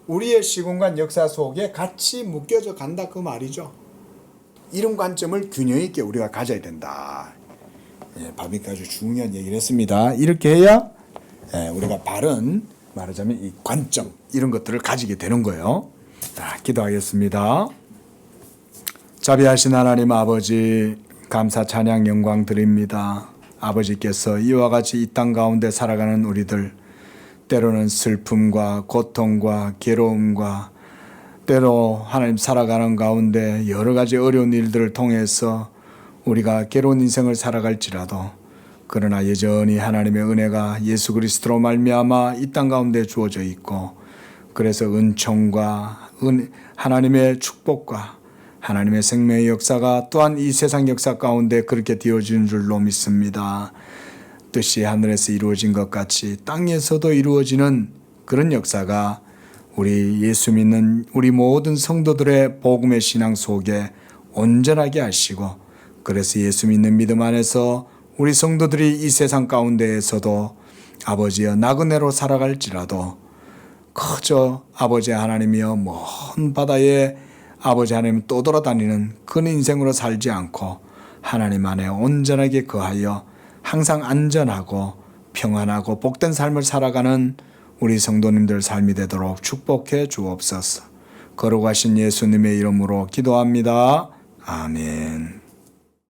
S1: 우리의 시공간 역사 속에 같이 묶여져 간다 그 말이죠. 이런 관점을 균형 있게 우리가 가져야 된다. 바비가 아주 중요한 얘기를 했습니다. 이렇게 해야 우리가 바른 말하자면 이 관점 이런 것들을 가지게 되는 거예요. 자, 기도하겠습니다. 자비하신 하나님 아버지 감사 찬양 영광 드립니다. 아버지께서 이와 같이 이 땅 가운데 살아가는 우리들 때로는 슬픔과 고통과 괴로움과 때로 하나님 살아가는 가운데 여러 가지 어려운 일들을 통해서 우리가 괴로운 인생을 살아갈지라도 그러나 여전히 하나님의 은혜가 예수 그리스도로 말미암아 이 땅 가운데 주어져 있고 그래서 은총과 하나님의 축복과 하나님의 생명의 역사가 또한 이 세상 역사 가운데 그렇게 되어지는 줄로 믿습니다. 뜻이 하늘에서 이루어진 것 같이 땅에서도 이루어지는 그런 역사가 우리 예수 믿는 우리 모든 성도들의 복음의 신앙 속에 온전하게 하시고 그래서 예수 믿는 믿음 안에서 우리 성도들이 이 세상 가운데에서도 아버지여 나그네로 살아갈지라도 그저 아버지 하나님이여 먼 바다에 아버지 하나님 떠돌아다니는 그런 인생으로 살지 않고 하나님 안에 온전하게 거하여 항상 안전하고 평안하고 복된 삶을 살아가는 우리 성도님들 삶이 되도록 축복해 주옵소서. 거룩하신 예수님의 이름으로 기도합니다. 아멘.